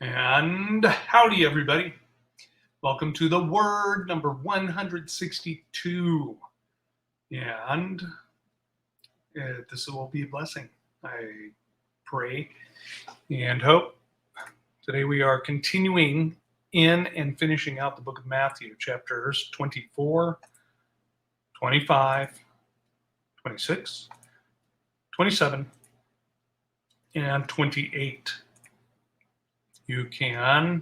And howdy, everybody. Welcome to the word number 162. And this will be a blessing, I pray and hope. Today we are continuing in and finishing out the book of Matthew, chapters 24, 25, 26, 27, and 28. You can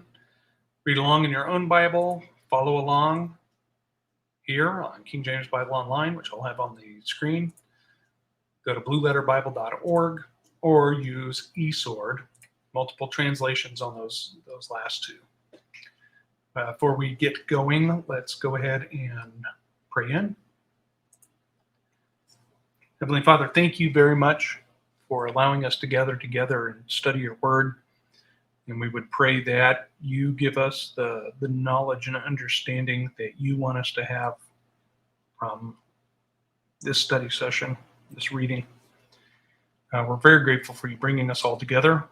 read along in your own Bible, follow along here on King James Bible Online, which I'll have on the screen. Go to blueletterbible.org or use eSword. Multiple translations on those last two. Before we get going, let's go ahead and pray in. Heavenly Father, thank you very much for allowing us to gather together and study your word. And we would pray that you give us the knowledge and understanding that you want us to have from this study session, this reading. We're very grateful for you bringing us all together,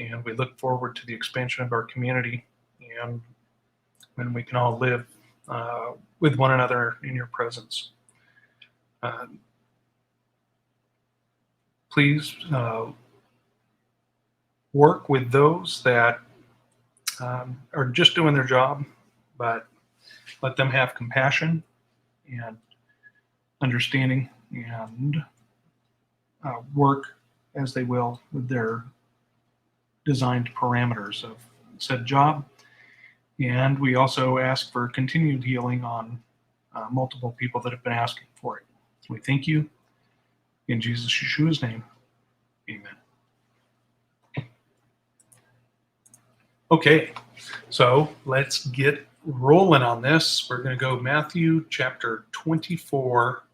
and we look forward to the expansion of our community and when we can all live with one another in your presence. Please work with those that are just doing their job, but let them have compassion and understanding and work as they will with their designed parameters of said job. And we also ask for continued healing on multiple people that have been asking for it. We thank you in Jesus Yeshua's name. Amen. Okay, so let's get rolling on this. We're going to go Matthew chapter 24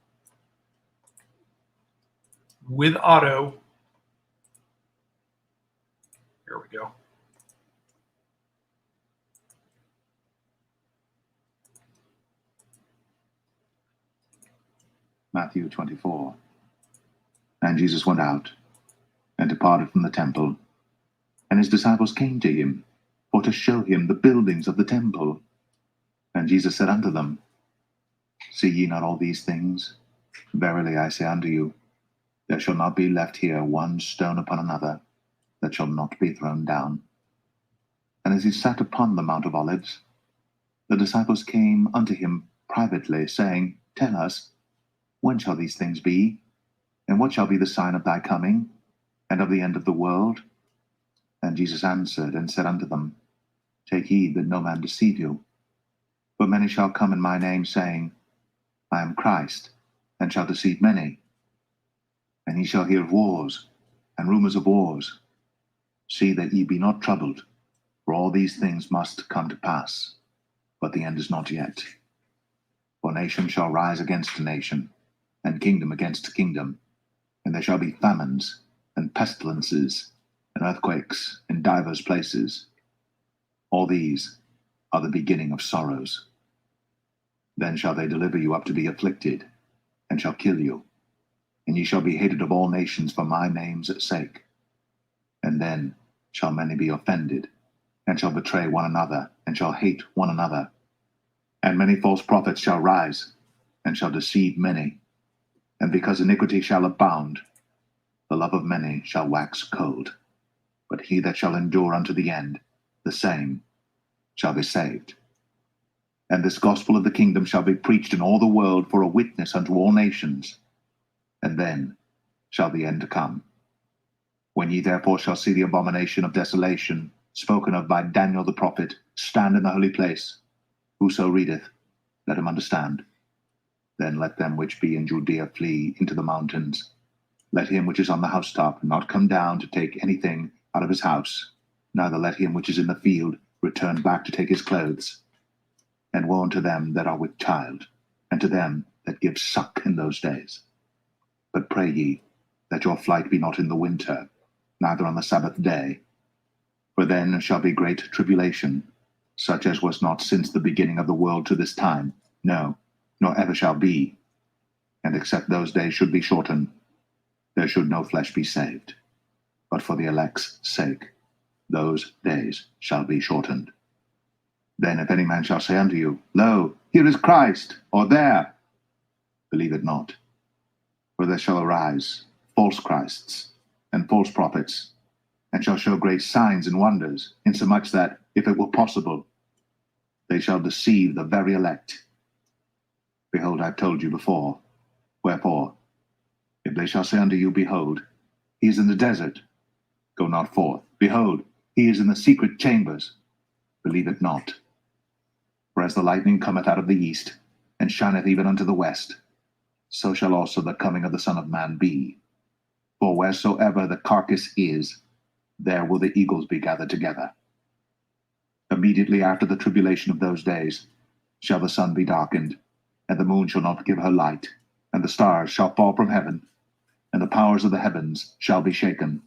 with Otto. Here we go. Matthew 24. And Jesus went out and departed from the temple, and his disciples came to him for to show him the buildings of the temple. And Jesus said unto them, See ye not all these things? Verily I say unto you, there shall not be left here one stone upon another that shall not be thrown down. And as he sat upon the Mount of Olives, the disciples came unto him privately, saying, Tell us, when shall these things be? And what shall be the sign of thy coming, and of the end of the world? And Jesus answered and said unto them, Take heed that no man deceive you. For many shall come in my name, saying, I am Christ, and shall deceive many. And ye shall hear of wars, and rumors of wars. See that ye be not troubled, for all these things must come to pass, but the end is not yet. For nation shall rise against nation, and kingdom against kingdom, and there shall be famines, and pestilences, and earthquakes in divers places. All these are the beginning of sorrows. Then shall they deliver you up to be afflicted, and shall kill you, and ye shall be hated of all nations for my name's sake. And then shall many be offended, and shall betray one another, and shall hate one another. And many false prophets shall rise, and shall deceive many. And because iniquity shall abound, the love of many shall wax cold. But he that shall endure unto the end, the same shall be saved. And this gospel of the kingdom shall be preached in all the world for a witness unto all nations. And then shall the end come. When ye therefore shall see the abomination of desolation, spoken of by Daniel the prophet, stand in the holy place, whoso readeth, let him understand. Then let them which be in Judea flee into the mountains. Let him which is on the housetop not come down to take anything out of his house, neither let him which is in the field return back to take his clothes. And woe unto them that are with child, and to them that give suck in those days. But pray ye that your flight be not in the winter, neither on the Sabbath day. For then shall be great tribulation, such as was not since the beginning of the world to this time, no, nor ever shall be. And except those days should be shortened, there should no flesh be saved. But for the elect's sake, those days shall be shortened. Then if any man shall say unto you, Lo, here is Christ, or there, believe it not. For there shall arise false Christs and false prophets, and shall show great signs and wonders, insomuch that, if it were possible, they shall deceive the very elect. Behold, I have told you before. Wherefore, if they shall say unto you, Behold, he is in the desert, go not forth. Behold, he is in the secret chambers, believe it not. For as the lightning cometh out of the east, and shineth even unto the west, so shall also the coming of the Son of Man be. For wheresoever the carcass is, there will the eagles be gathered together. Immediately after the tribulation of those days shall the sun be darkened, and the moon shall not give her light, and the stars shall fall from heaven, and the powers of the heavens shall be shaken.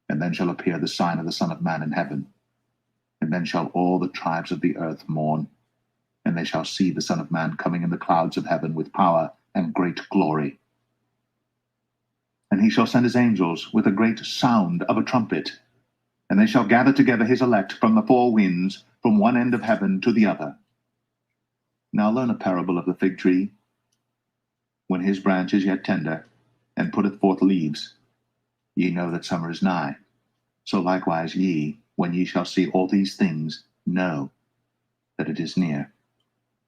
And then shall appear the sign of the Son of Man in heaven. And then shall all the tribes of the earth mourn, and they shall see the Son of Man coming in the clouds of heaven with power and great glory. And he shall send his angels with a great sound of a trumpet, and they shall gather together his elect from the four winds, from one end of heaven to the other. Now learn a parable of the fig tree. When his branch is yet tender, and putteth forth leaves, ye know that summer is nigh. So likewise ye, when ye shall see all these things, know that it is near,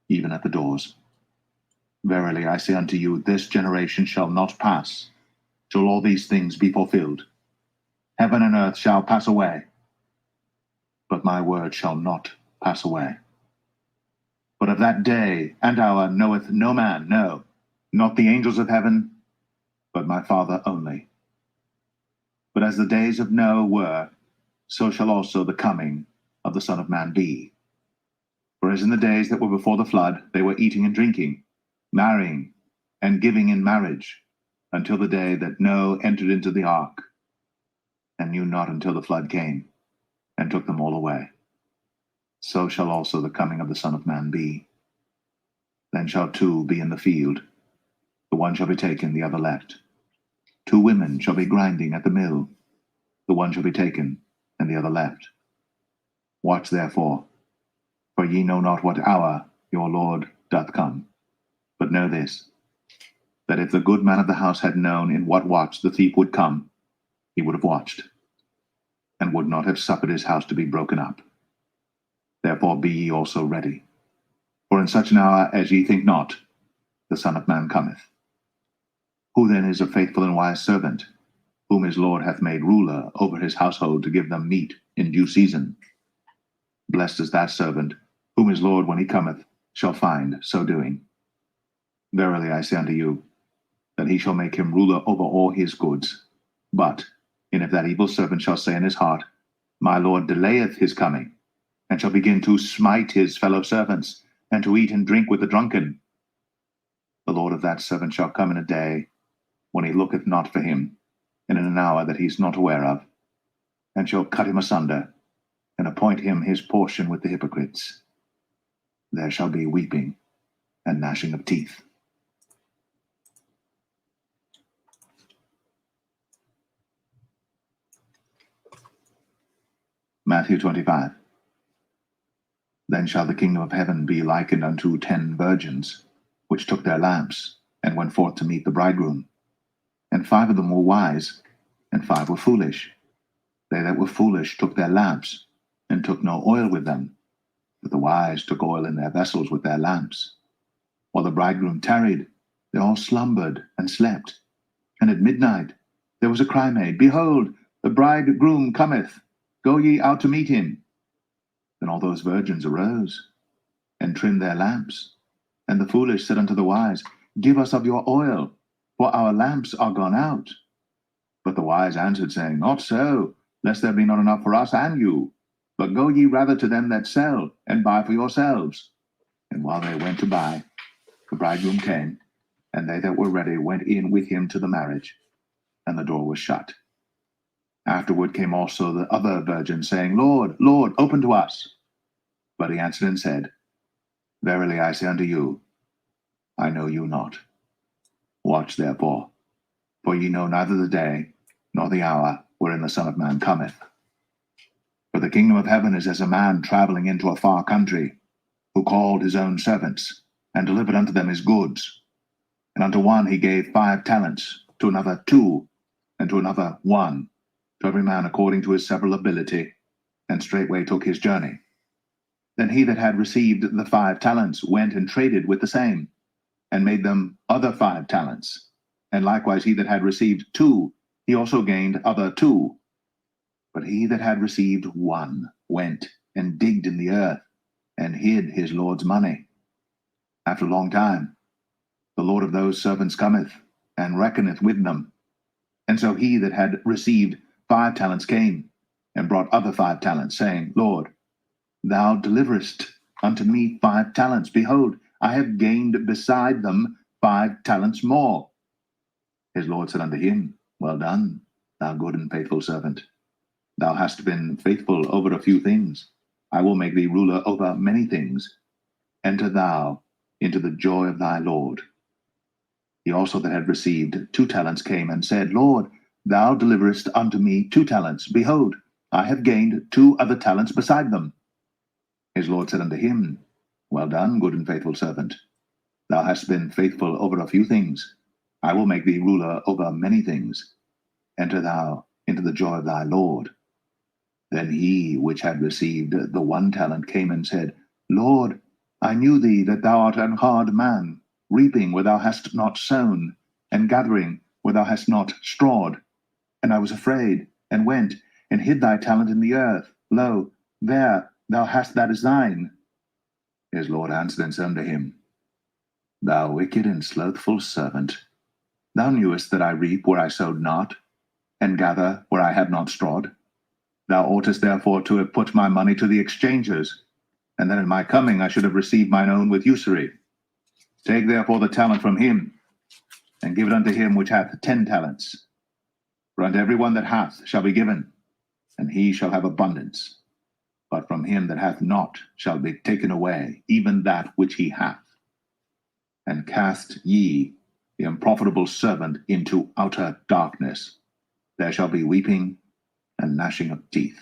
even at the doors. Verily I say unto you, this generation shall not pass, till all these things be fulfilled. Heaven and earth shall pass away, but my word shall not pass away. But of that day and hour knoweth no man, no, not the angels of heaven, but my Father only. But as the days of Noah were, so shall also the coming of the Son of Man be. For as in the days that were before the flood, they were eating and drinking, marrying, and giving in marriage, until the day that Noah entered into the ark, and knew not until the flood came, and took them all away. So shall also the coming of the Son of Man be. Then shall two be in the field, the one shall be taken, the other left. Two women shall be grinding at the mill, the one shall be taken, and the other left. Watch therefore, for ye know not what hour your Lord doth come. But know this, that if the good man of the house had known in what watch the thief would come, he would have watched, and would not have suffered his house to be broken up. Therefore be ye also ready. For in such an hour as ye think not, the Son of Man cometh. Who then is a faithful and wise servant, whom his Lord hath made ruler over his household to give them meat in due season? Blessed is that servant, whom his Lord, when he cometh, shall find so doing. Verily I say unto you, that he shall make him ruler over all his goods. And if that evil servant shall say in his heart, My Lord delayeth his coming, and shall begin to smite his fellow servants, and to eat and drink with the drunken, the Lord of that servant shall come in a day when he looketh not for him, and in an hour that he is not aware of, and shall cut him asunder, and appoint him his portion with the hypocrites. There shall be weeping and gnashing of teeth. Matthew 25. Then shall the kingdom of heaven be likened unto 10 virgins, which took their lamps, and went forth to meet the bridegroom. And 5 of them were wise, and 5 were foolish. They that were foolish took their lamps, and took no oil with them. But the wise took oil in their vessels with their lamps. While the bridegroom tarried, they all slumbered and slept. And at midnight there was a cry made, Behold, the bridegroom cometh, go ye out to meet him. Then all those virgins arose, and trimmed their lamps. And the foolish said unto the wise, Give us of your oil, for our lamps are gone out. But the wise answered, saying, Not so, lest there be not enough for us and you. But go ye rather to them that sell, and buy for yourselves. And while they went to buy, the bridegroom came, and they that were ready went in with him to the marriage, and the door was shut. Afterward came also the other virgins, saying, Lord, Lord, open to us. But he answered and said, Verily I say unto you, I know you not. Watch therefore, for ye know neither the day nor the hour wherein the Son of Man cometh. For the kingdom of heaven is as a man traveling into a far country, who called his own servants, and delivered unto them his goods. And unto one he gave 5 talents, to another 2, and to another 1, to every man according to his several ability, and straightway took his journey. Then he that had received the 5 talents went and traded with the same, and made them other 5 talents. And likewise he that had received 2, he also gained other 2. But he that had received 1 went and digged in the earth, and hid his Lord's money. After a long time, the Lord of those servants cometh, and reckoneth with them. And so he that had received 5 talents came, and brought other 5 talents, saying, Lord, thou deliverest unto me 5 talents. Behold, I have gained beside them 5 talents more. His Lord said unto him, Well done, thou good and faithful servant. Thou hast been faithful over a few things. I will make thee ruler over many things. Enter thou into the joy of thy Lord. He also that had received 2 talents came and said, Lord, thou deliverest unto me 2 talents. Behold, I have gained 2 other talents beside them. His Lord said unto him, Well done, good and faithful servant. Thou hast been faithful over a few things. I will make thee ruler over many things. Enter thou into the joy of thy Lord. Then he which had received the 1 talent came and said, Lord, I knew thee that thou art an hard man, reaping where thou hast not sown, and gathering where thou hast not strawed. And I was afraid, and went, and hid thy talent in the earth. Lo, there thou hast that is thine. His Lord answered and said unto him, Thou wicked and slothful servant, thou knewest that I reap where I sowed not, and gather where I have not strawed. Thou oughtest therefore to have put my money to the exchangers, and then in my coming I should have received mine own with usury. Take therefore the talent from him, and give it unto him which hath 10 talents. For unto every one that hath shall be given, and he shall have abundance. But from him that hath not shall be taken away even that which he hath. And cast ye the unprofitable servant into outer darkness. There shall be weeping and gnashing of teeth.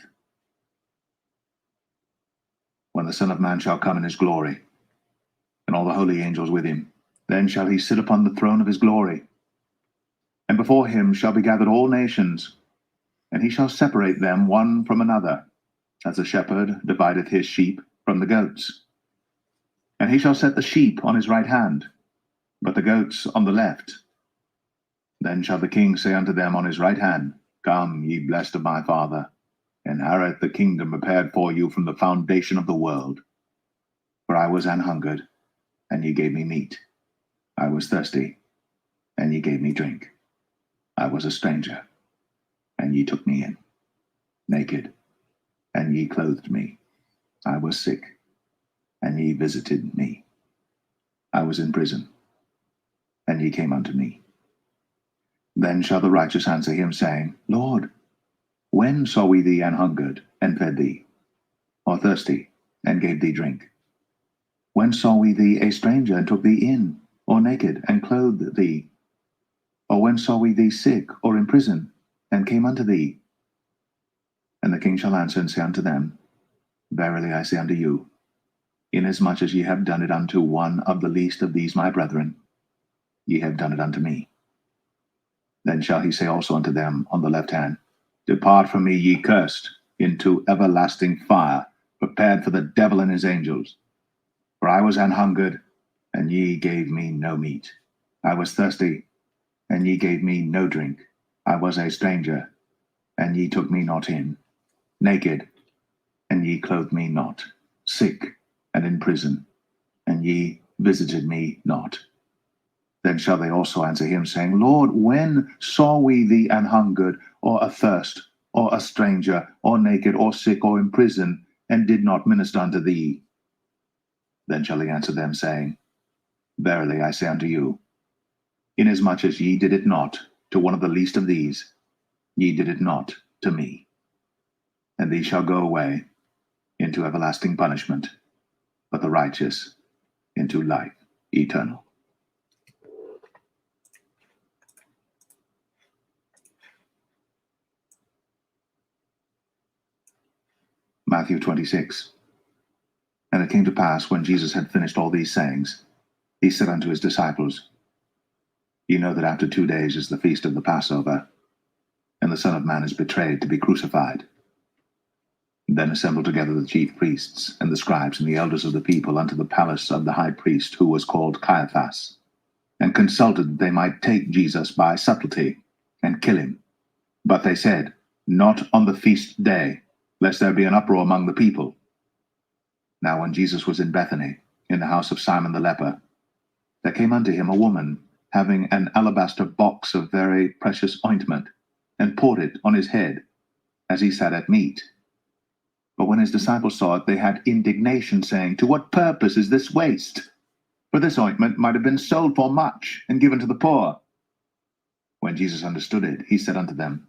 When the Son of Man shall come in his glory, and all the holy angels with him, then shall he sit upon the throne of his glory. And before him shall be gathered all nations, and he shall separate them one from another, as a shepherd divideth his sheep from the goats. And he shall set the sheep on his right hand, but the goats on the left. Then shall the king say unto them on his right hand, Come, ye blessed of my Father, inherit the kingdom prepared for you from the foundation of the world. For I was an hungered, and ye gave me meat. I was thirsty, and ye gave me drink. I was a stranger, and ye took me in. Naked, and ye clothed me. I was sick, and ye visited me. I was in prison, and ye came unto me. Then shall the righteous answer him, saying, Lord, when saw we thee an hungered, and fed thee, or thirsty, and gave thee drink? When saw we thee a stranger, and took thee in, or naked, and clothed thee? Or when saw we thee sick, or in prison, and came unto thee? And the king shall answer and say unto them, Verily I say unto you, inasmuch as ye have done it unto one of the least of these my brethren, ye have done it unto me. Then shall he say also unto them on the left hand, Depart from me, ye cursed, into everlasting fire, prepared for the devil and his angels. For I was an hungered, and ye gave me no meat. I was thirsty, and ye gave me no drink. I was a stranger, and ye took me not in. Naked, and ye clothed me not. Sick, and in prison, and ye visited me not. Then shall they also answer him, saying, Lord, when saw we thee an hungered, or athirst, or a stranger, or naked, or sick, or in prison, and did not minister unto thee? Then shall he answer them, saying, Verily I say unto you, inasmuch as ye did it not to one of the least of these, ye did it not to me. And these shall go away into everlasting punishment, but the righteous into life eternal. Matthew 26. And it came to pass, when Jesus had finished all these sayings, he said unto his disciples, Ye know that after 2 days is the feast of the Passover, and the Son of Man is betrayed to be crucified. Then assembled together the chief priests, and the scribes, and the elders of the people unto the palace of the high priest, who was called Caiaphas, and consulted that they might take Jesus by subtlety, and kill him. But they said, Not on the feast day, lest there be an uproar among the people. Now when Jesus was in Bethany, in the house of Simon the leper, there came unto him a woman, having an alabaster box of very precious ointment, and poured it on his head, as he sat at meat. But when his disciples saw it, they had indignation, saying, To what purpose is this waste? For this ointment might have been sold for much, and given to the poor. When Jesus understood it, he said unto them,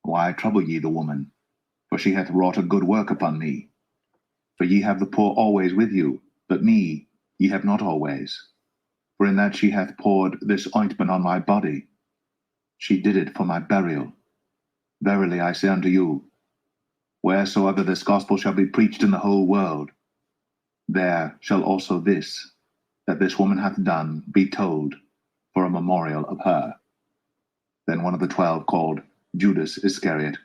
Why trouble ye the woman? For she hath wrought a good work upon me. For ye have the poor always with you, but me ye have not always. For in that she hath poured this ointment on my body, she did it for my burial. Verily I say unto you, wheresoever this gospel shall be preached in the whole world, there shall also this, that this woman hath done, be told, for a memorial of her. Then one of the 12, called Judas Iscariot,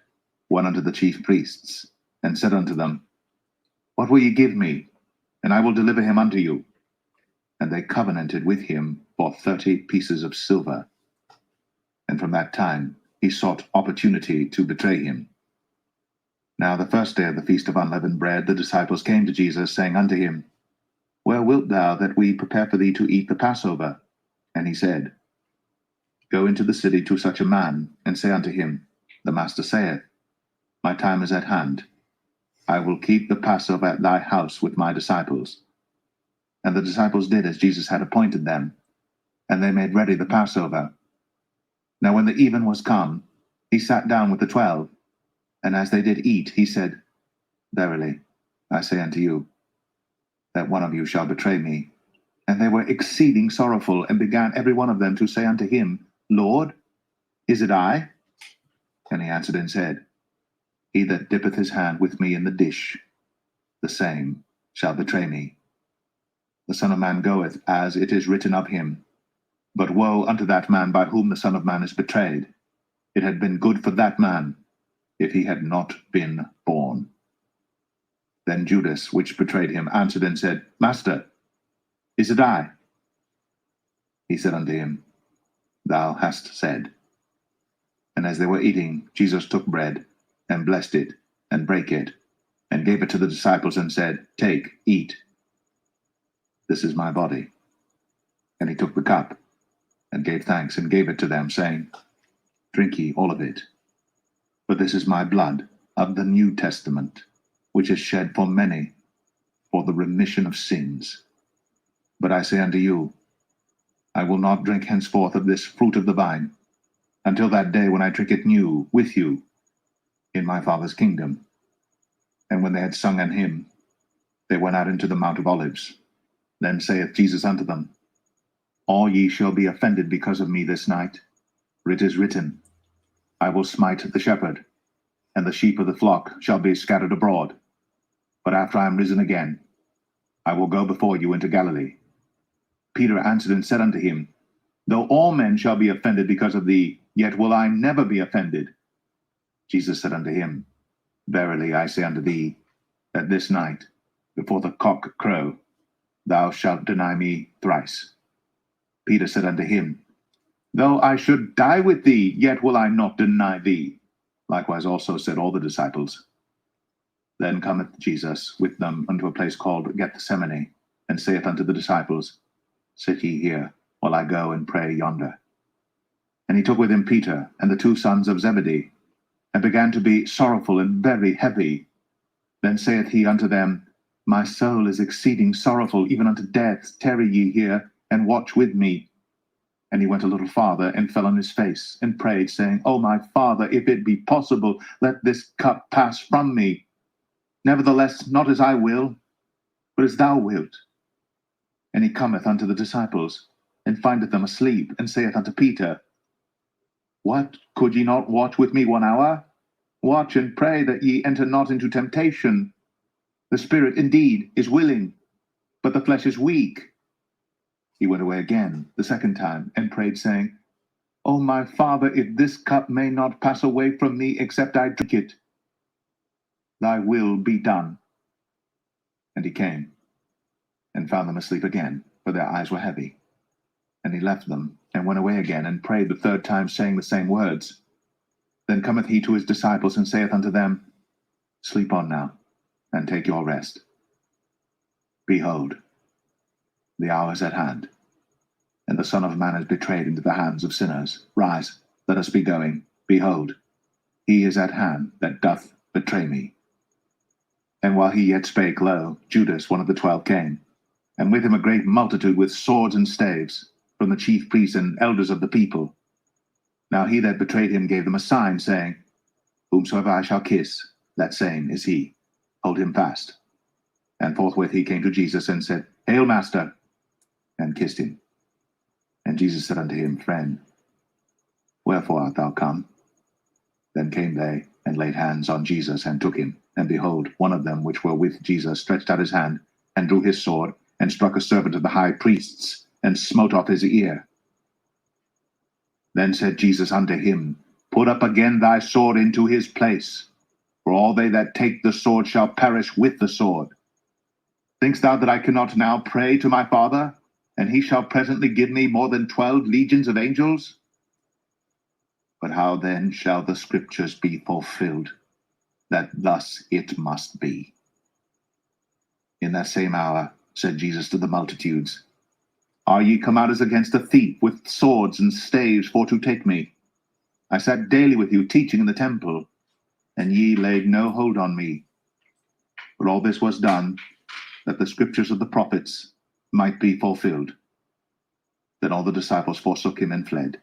went unto the chief priests, and said unto them, What will ye give me? And I will deliver him unto you. And they covenanted with him for 30 pieces of silver. And from that time he sought opportunity to betray him. Now the first day of the feast of unleavened bread, the disciples came to Jesus, saying unto him, Where wilt thou that we prepare for thee to eat the Passover? And he said, Go into the city to such a man, and say unto him, The Master saith, My time is at hand. I will keep the Passover at thy house with my disciples. And the disciples did as Jesus had appointed them, and they made ready the Passover. Now when the even was come, he sat down with the 12, and as they did eat, he said, Verily, I say unto you, that one of you shall betray me. And they were exceeding sorrowful, and began every one of them to say unto him, Lord, is it I? And he answered and said, He that dippeth his hand with me in the dish, the same shall betray me. The Son of Man goeth, as it is written of him. But woe unto that man by whom the Son of Man is betrayed. It had been good for that man, if he had not been born. Then Judas, which betrayed him, answered and said, Master, is it I? He said unto him, Thou hast said. And as they were eating, Jesus took bread, and blessed it, and brake it, and gave it to the disciples, and said, Take, eat. This is my body. And he took the cup, and gave thanks, and gave it to them, saying, Drink ye all of it. For this is my blood of the New Testament, which is shed for many for the remission of sins. But I say unto you, I will not drink henceforth of this fruit of the vine, until that day when I drink it new with you in my Father's kingdom. And when they had sung an hymn, they went out into the Mount of Olives. Then saith Jesus unto them, All ye shall be offended because of me this night. For it is written, I will smite the shepherd, and the sheep of the flock shall be scattered abroad. But after I am risen again, I will go before you into Galilee. Peter answered and said unto him, Though all men shall be offended because of thee, yet will I never be offended. Jesus said unto him, Verily I say unto thee, that this night, before the cock crow, thou shalt deny me thrice. Peter said unto him, Though I should die with thee, yet will I not deny thee. Likewise also said all the disciples. Then cometh Jesus with them unto a place called Gethsemane, and saith unto the disciples, Sit ye here, while I go and pray yonder. And he took with him Peter and the 2 sons of Zebedee, and began to be sorrowful and very heavy. Then saith he unto them, My soul is exceeding sorrowful, even unto death. Tarry ye here, and watch with me. And he went a little farther, and fell on his face, and prayed, saying, O my Father, if it be possible, let this cup pass from me. Nevertheless, not as I will, but as thou wilt. And he cometh unto the disciples, and findeth them asleep, and saith unto Peter, What, could ye not watch with me 1 hour? Watch and pray that ye enter not into temptation. The spirit indeed is willing, but the flesh is weak. He went away again the second time and prayed, saying, O my Father, if this cup may not pass away from me except I drink it, thy will be done. And he came and found them asleep again, for their eyes were heavy. And he left them and went away again and prayed the third time, saying the same words. Then cometh he to his disciples and saith unto them, Sleep on now, and take your rest. Behold, the hour is at hand, and the Son of Man is betrayed into the hands of sinners. Rise, let us be going. Behold, he is at hand that doth betray me. And while he yet spake, lo, Judas, one of the 12, came, and with him a great multitude with swords and staves, from the chief priests and elders of the people. Now he that betrayed him gave them a sign, saying, Whomsoever I shall kiss, that same is he. Hold him fast. And forthwith he came to Jesus and said, Hail, Master, and kissed him. And Jesus said unto him, Friend, wherefore art thou come? Then came they, and laid hands on Jesus, and took him. And behold, one of them which were with Jesus stretched out his hand, and drew his sword, and struck a servant of the high priest's, and smote off his ear. Then said Jesus unto him, Put up again thy sword into his place, for all they that take the sword shall perish with the sword. Thinkst thou that I cannot now pray to my Father, and he shall presently give me more than 12 legions of angels? But how then shall the scriptures be fulfilled, that thus it must be? In that same hour said Jesus to the multitudes, Are ye come out as against a thief with swords and staves for to take me? I sat daily with you teaching in the temple, and ye laid no hold on me. But all this was done, that the scriptures of the prophets might be fulfilled. Then all the disciples forsook him and fled.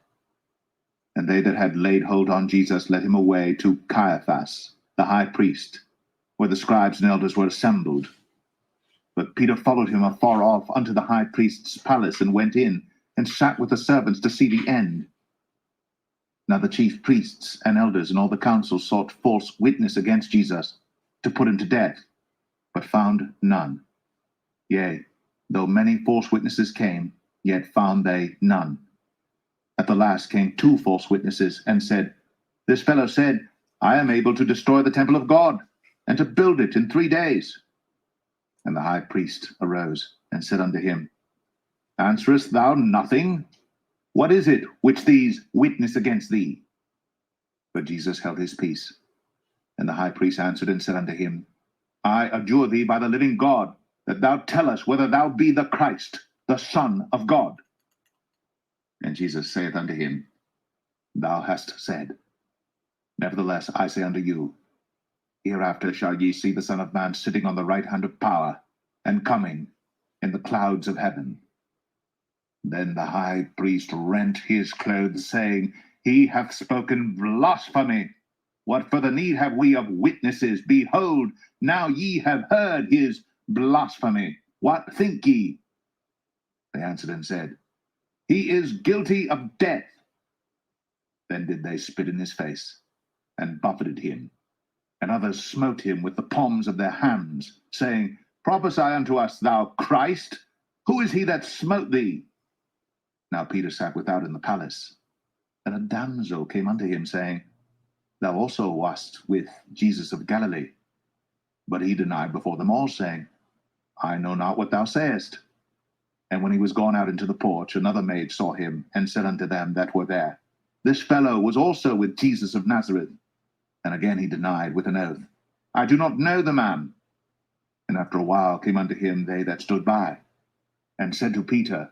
And they that had laid hold on Jesus led him away to Caiaphas, the high priest, where the scribes and elders were assembled. But Peter followed him afar off unto the high priest's palace, and went in, and sat with the servants to see the end. Now the chief priests and elders and all the council sought false witness against Jesus, to put him to death, but found none. Yea, though many false witnesses came, yet found they none. At the last came 2 false witnesses, and said, This fellow said, I am able to destroy the temple of God, and to build it in 3 days. And the high priest arose, and said unto him, Answerest thou nothing? What is it which these witness against thee? But Jesus held his peace. And the high priest answered and said unto him, I adjure thee by the living God, that thou tell us whether thou be the Christ, the Son of God. And Jesus saith unto him, Thou hast said. Nevertheless I say unto you, Hereafter shall ye see the Son of Man sitting on the right hand of power, and coming in the clouds of heaven. Then the high priest rent his clothes, saying, He hath spoken blasphemy. What further need have we of witnesses? Behold, now ye have heard his blasphemy. What think ye? They answered and said, He is guilty of death. Then did they spit in his face, and buffeted him. And others smote him with the palms of their hands, saying, Prophesy unto us, thou Christ. Who is he that smote thee? Now Peter sat without in the palace. And a damsel came unto him, saying, Thou also wast with Jesus of Galilee. But he denied before them all, saying, I know not what thou sayest. And when he was gone out into the porch, another maid saw him, and said unto them that were there, This fellow was also with Jesus of Nazareth. And again he denied with an oath, I do not know the man. And after a while came unto him they that stood by, and said to Peter,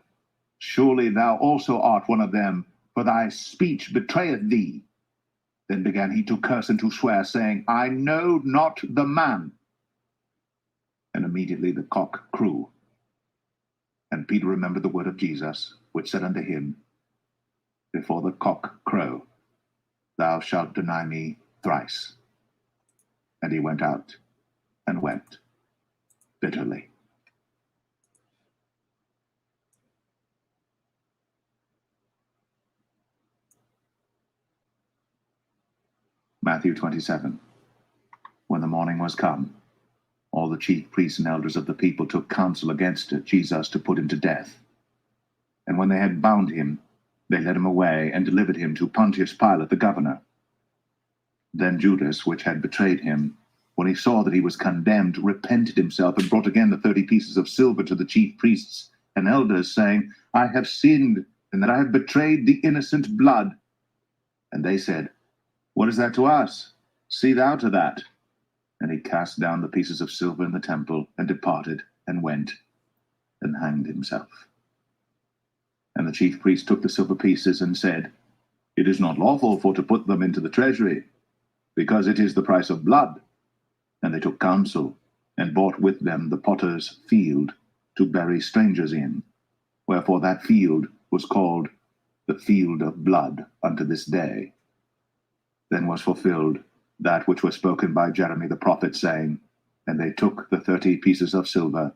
Surely thou also art one of them, for thy speech betrayeth thee. Then began he to curse and to swear, saying, I know not the man. And immediately the cock crew. And Peter remembered the word of Jesus, which said unto him, Before the cock crow, thou shalt deny me thrice. And he went out and wept bitterly. Matthew 27. When the morning was come, all the chief priests and elders of the people took counsel against Jesus to put him to death. And when they had bound him, they led him away and delivered him to Pontius Pilate the governor. Then Judas, which had betrayed him, when he saw that he was condemned, repented himself and brought again the 30 pieces of silver to the chief priests and elders, saying, I have sinned, and that I have betrayed the innocent blood. And they said, What is that to us? See thou to that. And he cast down the pieces of silver in the temple, and departed, and went, and hanged himself. And the chief priest took the silver pieces, and said, It is not lawful for to put them into the treasury, because it is the price of blood. And they took counsel, and bought with them the potter's field, to bury strangers in. Wherefore that field was called the field of blood unto this day. Then was fulfilled that which was spoken by Jeremy the prophet, saying, And they took the 30 pieces of silver,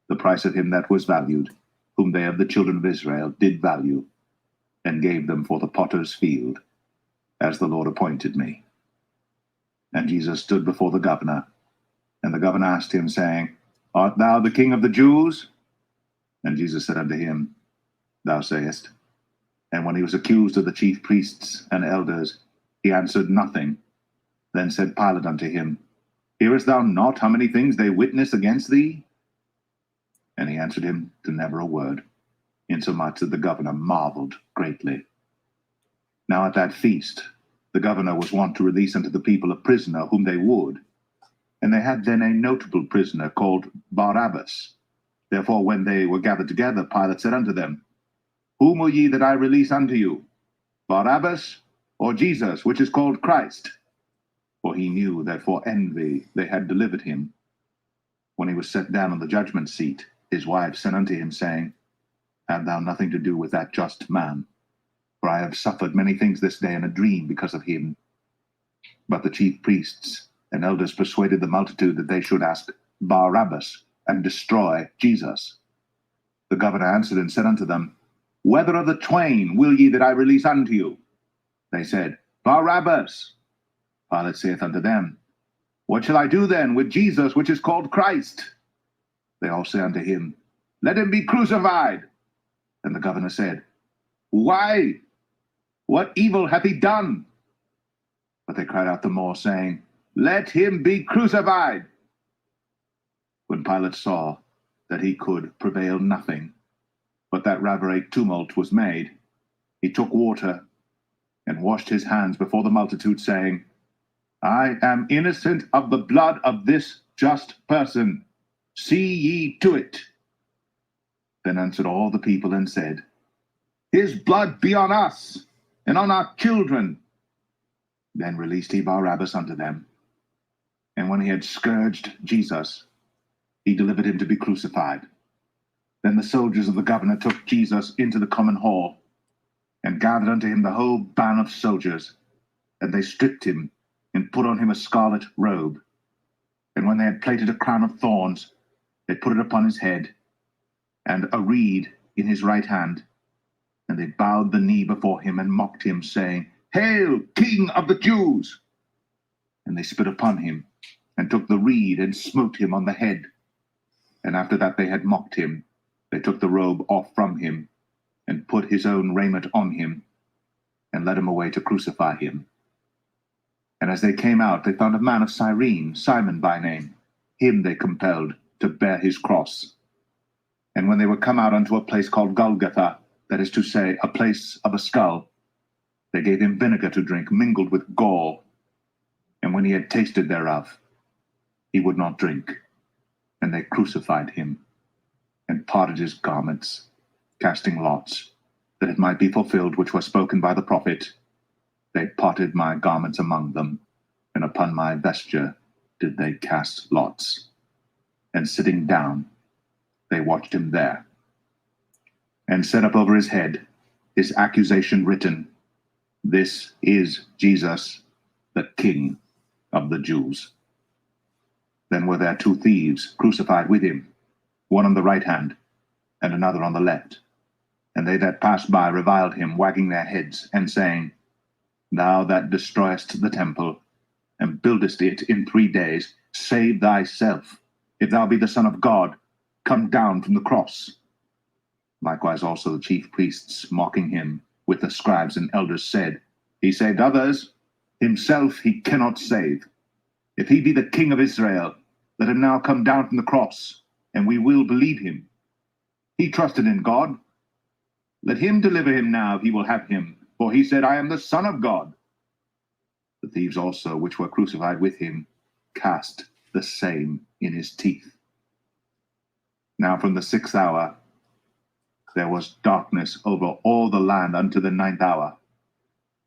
the price of him that was valued, whom they of the children of Israel did value, and gave them for the potter's field, as the Lord appointed me. And Jesus stood before the governor, and the governor asked him, saying, Art thou the King of the Jews? And Jesus said unto him, Thou sayest. And when he was accused of the chief priests and elders, he answered nothing. Then said Pilate unto him, Hearest thou not how many things they witness against thee? And he answered him to never a word, insomuch that the governor marveled greatly. Now at that feast the governor was wont to release unto the people a prisoner whom they would. And they had then a notable prisoner called Barabbas. Therefore when they were gathered together, Pilate said unto them, Whom will ye that I release unto you, Barabbas, or Jesus, which is called Christ? For he knew that for envy they had delivered him. When he was set down on the judgment seat, his wife sent unto him, saying, Have thou nothing to do with that just man? For I have suffered many things this day in a dream because of him. But the chief priests and elders persuaded the multitude that they should ask Barabbas, and destroy Jesus. The governor answered and said unto them, Whether of the twain will ye that I release unto you? They said, Barabbas. Pilate saith unto them, What shall I do then with Jesus, which is called Christ? They all say unto him, Let him be crucified. And the governor said, Why? What evil hath he done? But they cried out the more, saying, Let him be crucified. When Pilate saw that he could prevail nothing, but that rather a tumult was made, he took water and washed his hands before the multitude, saying, I am innocent of the blood of this just person. See ye to it. Then answered all the people and said, His blood be on us and on our children. Then released he Barabbas unto them. And when he had scourged Jesus, he delivered him to be crucified. Then the soldiers of the governor took Jesus into the common hall, and gathered unto him the whole band of soldiers. And they stripped him, and put on him a scarlet robe. And when they had plaited a crown of thorns, they put it upon his head, and a reed in his right hand. And they bowed the knee before him, and mocked him, saying, Hail, King of the Jews! And they spit upon him, and took the reed, and smote him on the head. And after that they had mocked him, they took the robe off from him, and put his own raiment on him, and led him away to crucify him. And as they came out, they found a man of Cyrene, Simon by name. Him they compelled to bear his cross. And when they were come out unto a place called Golgotha, that is to say, a place of a skull, they gave him vinegar to drink, mingled with gall. And when he had tasted thereof, he would not drink. And they crucified him, and parted his garments, casting lots, that it might be fulfilled which was spoken by the prophet. They parted my garments among them, and upon my vesture did they cast lots. And sitting down, they watched him there, and set up over his head his accusation written, This is Jesus, the King of the Jews. Then were there 2 thieves crucified with him, one on the right hand, and another on the left. And they that passed by reviled him, wagging their heads, and saying, Thou that destroyest the temple, and buildest it in 3 days, save thyself. If thou be the Son of God, come down from the cross. Likewise also the chief priests, mocking him, with the scribes and elders, said, He saved others, himself he cannot save. If he be the King of Israel, let him now come down from the cross, and we will believe him. He trusted in God. Let him deliver him now, if he will have him. For he said, I am the Son of God. The thieves also, which were crucified with him, cast the same in his teeth. Now from the 6th hour there was darkness over all the land unto the 9th hour.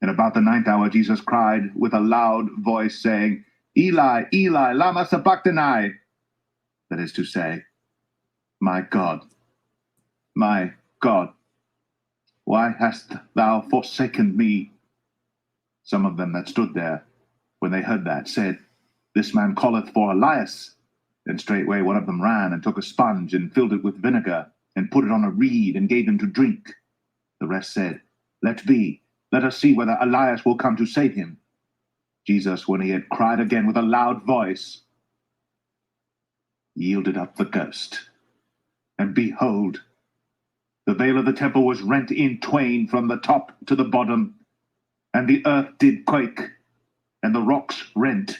And about the 9th hour Jesus cried with a loud voice, saying, Eli, Eli, lama sabachthani? That is to say, my God, why hast thou forsaken me? Some of them that stood there, when they heard that, said, This man calleth for Elias. Then straightway one of them ran and took a sponge and filled it with vinegar and put it on a reed and gave him to drink. The rest said, Let be, let us see whether Elias will come to save him. Jesus, when he had cried again with a loud voice, yielded up the ghost. And behold, the veil of the temple was rent in twain from the top to the bottom, and the earth did quake, and the rocks rent,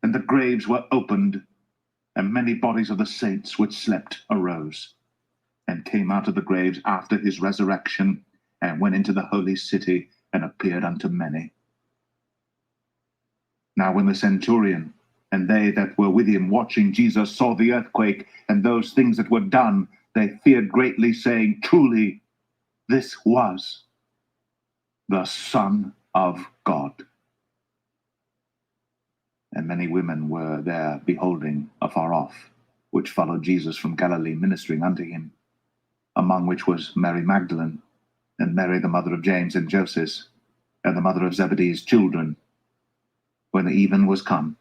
and the graves were opened, and many bodies of the saints which slept arose, and came out of the graves after his resurrection, and went into the holy city, and appeared unto many. Now when the centurion and they that were with him watching Jesus saw the earthquake and those things that were done, they feared greatly, saying, Truly, this was the Son of God. And many women were there beholding afar off, which followed Jesus from Galilee, ministering unto him, among which was Mary Magdalene, and Mary the mother of James and Joseph, and the mother of Zebedee's children. When the even was come,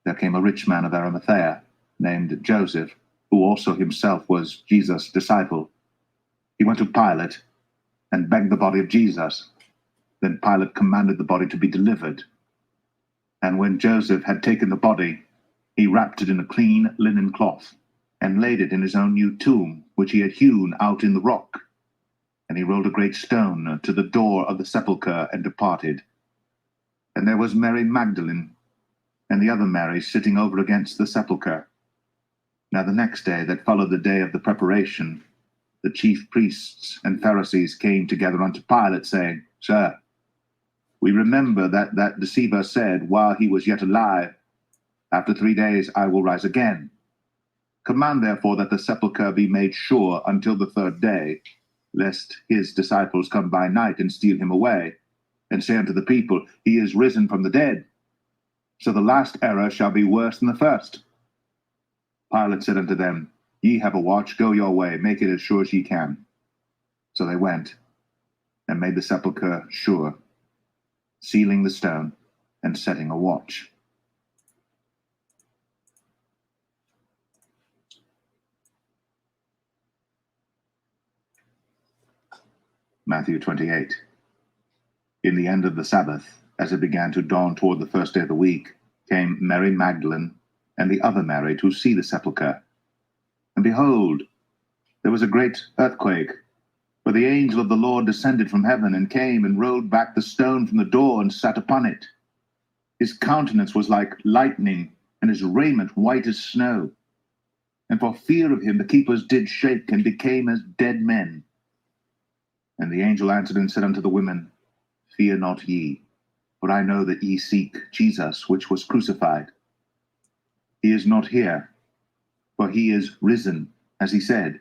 there came a rich man of Arimathea, named Joseph, who also himself was Jesus' disciple. He went to Pilate, and begged the body of Jesus. Then Pilate commanded the body to be delivered. And when Joseph had taken the body, he wrapped it in a clean linen cloth, and laid it in his own new tomb, which he had hewn out in the rock. And he rolled a great stone to the door of the sepulchre, and departed. And there was Mary Magdalene, and the other Mary, sitting over against the sepulchre. Now the next day that followed the day of the preparation, the chief priests and Pharisees came together unto Pilate, saying, Sir, we remember that deceiver said, while he was yet alive, After 3 days I will rise again. Command therefore that the sepulchre be made sure until the 3rd day, lest his disciples come by night and steal him away, and say unto the people, He is risen from the dead. So the last error shall be worse than the first. Pilate said unto them, Ye have a watch, go your way, make it as sure as ye can. So they went, and made the sepulchre sure, sealing the stone, and setting a watch. Matthew 28. In the end of the Sabbath, as it began to dawn toward the 1st day of the week, came Mary Magdalene and the other Mary to see the sepulchre. And behold, there was a great earthquake, for the angel of the Lord descended from heaven, and came and rolled back the stone from the door, and sat upon it. His countenance was like lightning, and his raiment white as snow. And for fear of him the keepers did shake, and became as dead men. And the angel answered and said unto the women, Fear not ye, for I know that ye seek Jesus, which was crucified. He is not here, for he is risen, as he said.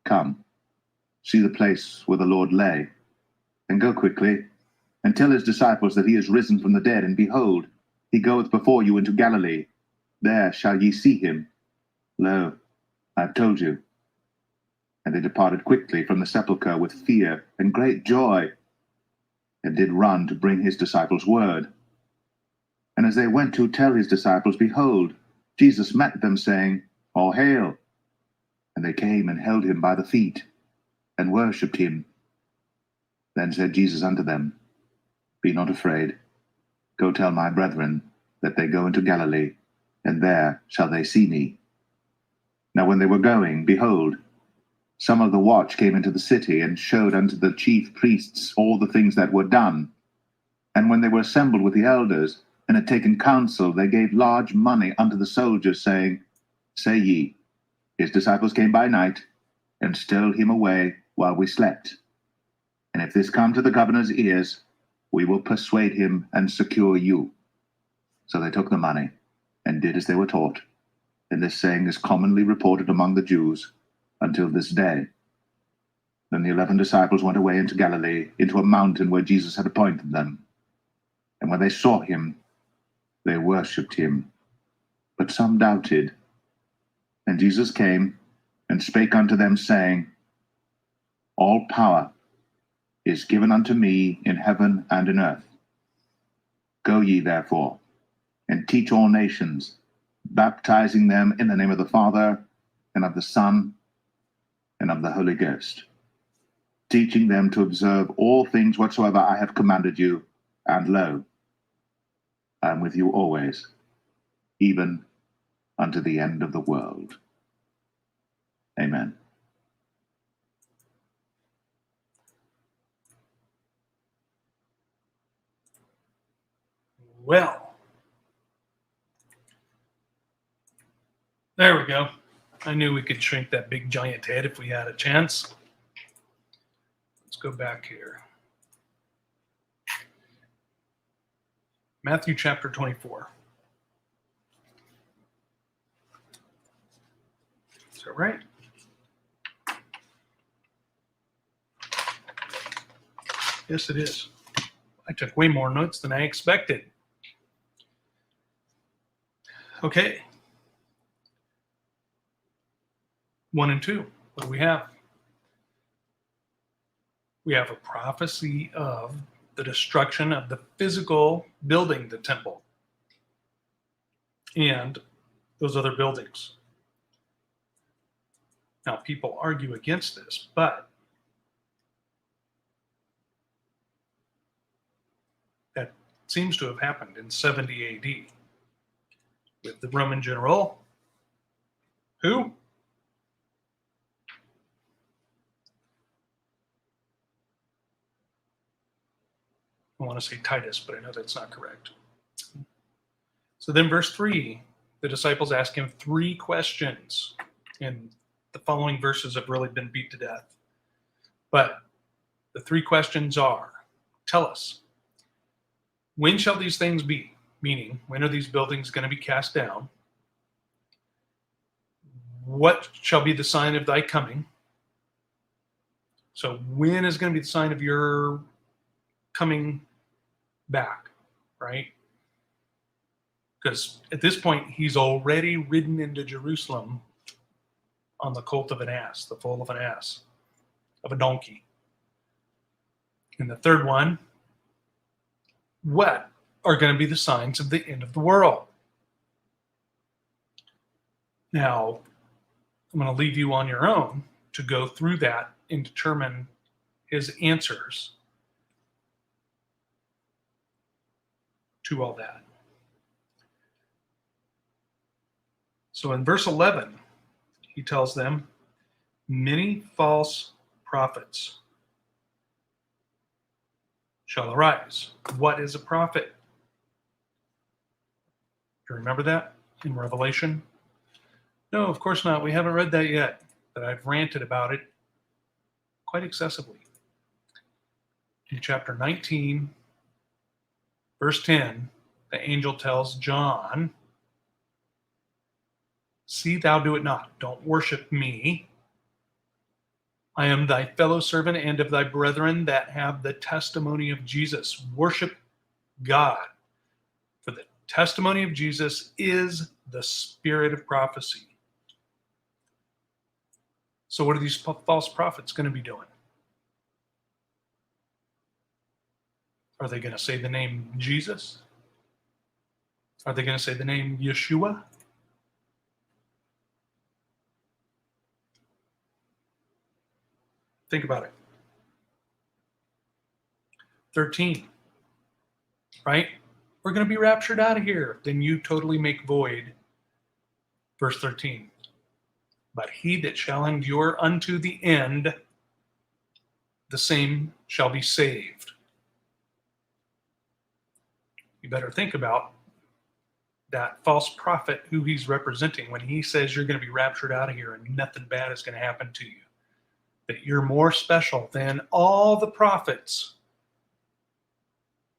Come, see the place where the Lord lay, and go quickly, and tell his disciples that he is risen from the dead, and behold, he goeth before you into Galilee. There shall ye see him. Lo, I have told you. And they departed quickly from the sepulchre with fear and great joy, and did run to bring his disciples word. And as they went to tell his disciples, behold, Jesus met them, saying, All hail! And they came and held him by the feet, and worshipped him. Then said Jesus unto them, Be not afraid. Go tell my brethren that they go into Galilee, and there shall they see me. Now when they were going, behold, some of the watch came into the city, and showed unto the chief priests all the things that were done. And when they were assembled with the elders, and had taken counsel, they gave large money unto the soldiers, saying, Say ye, his disciples came by night, and stole him away while we slept. And if this come to the governor's ears, we will persuade him and secure you. So they took the money, and did as they were taught. And this saying is commonly reported among the Jews until this day. Then the 11 disciples went away into Galilee, into a mountain where Jesus had appointed them. And when they saw him, they worshipped him. But some doubted. And Jesus came and spake unto them, saying, All power is given unto me in heaven and in earth. Go ye therefore, and teach all nations, baptizing them in the name of the Father, and of the Son, and of the Holy Ghost, teaching them to observe all things whatsoever I have commanded you, and lo, I am with you always, even unto the end of the world. Amen. Well, there we go. I knew we could shrink that big giant head if we had a chance. Let's go back here. Matthew chapter 24. Is that right? Yes, it is. I took way more notes than I expected. Okay. 1 and 2. What do we have? We have a prophecy of the destruction of the physical building, the temple, and those other buildings. Now, people argue against this, but that seems to have happened in 70 AD with the Roman general, who? I want to say Titus, but I know that's not correct. So then verse 3, the disciples ask him 3 questions, and the following verses have really been beat to death. But the 3 questions are, tell us, when shall these things be? Meaning, when are these buildings going to be cast down? What shall be the sign of thy coming? So when is going to be the sign of your coming back, right? Because at this point, he's already ridden into Jerusalem on the colt of an ass, the foal of an ass, of a donkey. And the third one, what are going to be the signs of the end of the world? Now, I'm going to leave you on your own to go through that and determine his answers to all that. So in verse 11, he tells them, many false prophets shall arise. What is a prophet? Do you remember that in Revelation? No, of course not. We haven't read that yet, but I've ranted about it quite excessively. In chapter 19, verse 10, the angel tells John, see thou do it not. Don't worship me. I am thy fellow servant and of thy brethren that have the testimony of Jesus. Worship God. For the testimony of Jesus is the spirit of prophecy. So what are these false prophets going to be doing? Are they going to say the name Jesus? Are they going to say the name Yeshua? Think about it. 13, right? We're going to be raptured out of here. Then you totally make void verse 13. But he that shall endure unto the end, the same shall be saved. You better think about that false prophet who he's representing when he says you're going to be raptured out of here and nothing bad is going to happen to you. That you're more special than all the prophets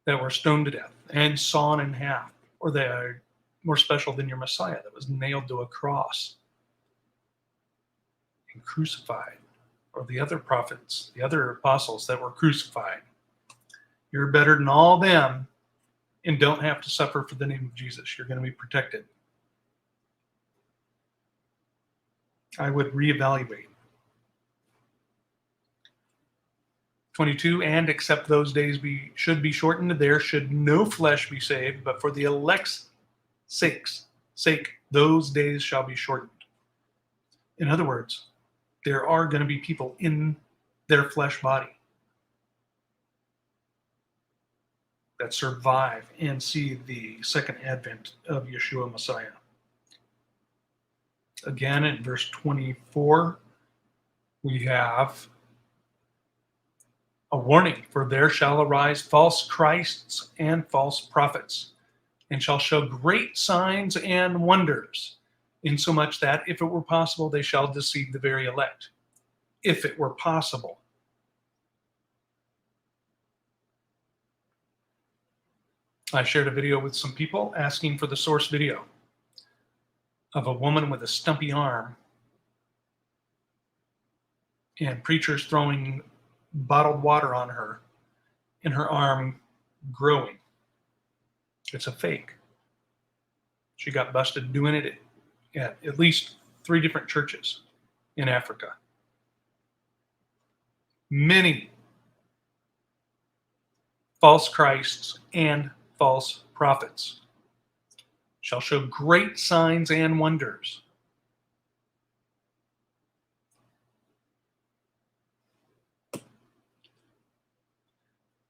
that were stoned to death and sawn in half, or they are more special than your Messiah that was nailed to a cross and crucified, or the other prophets, the other apostles that were crucified. You're better than all them and don't have to suffer for the name of Jesus. You're going to be protected. I would reevaluate. 22, and except those days should be shortened, there should no flesh be saved, but for the elect's sake, those days shall be shortened. In other words, there are going to be people in their flesh body that survive and see the second advent of Yeshua Messiah. Again, in verse 24, we have a warning, for there shall arise false Christs and false prophets, and shall show great signs and wonders, insomuch that, if it were possible, they shall deceive the very elect. If it were possible. I shared a video with some people asking for the source video of a woman with a stumpy arm and preachers throwing bottled water on her and her arm growing. It's a fake. She got busted doing it at least 3 different churches in Africa. Many false Christs and false prophets shall show great signs and wonders.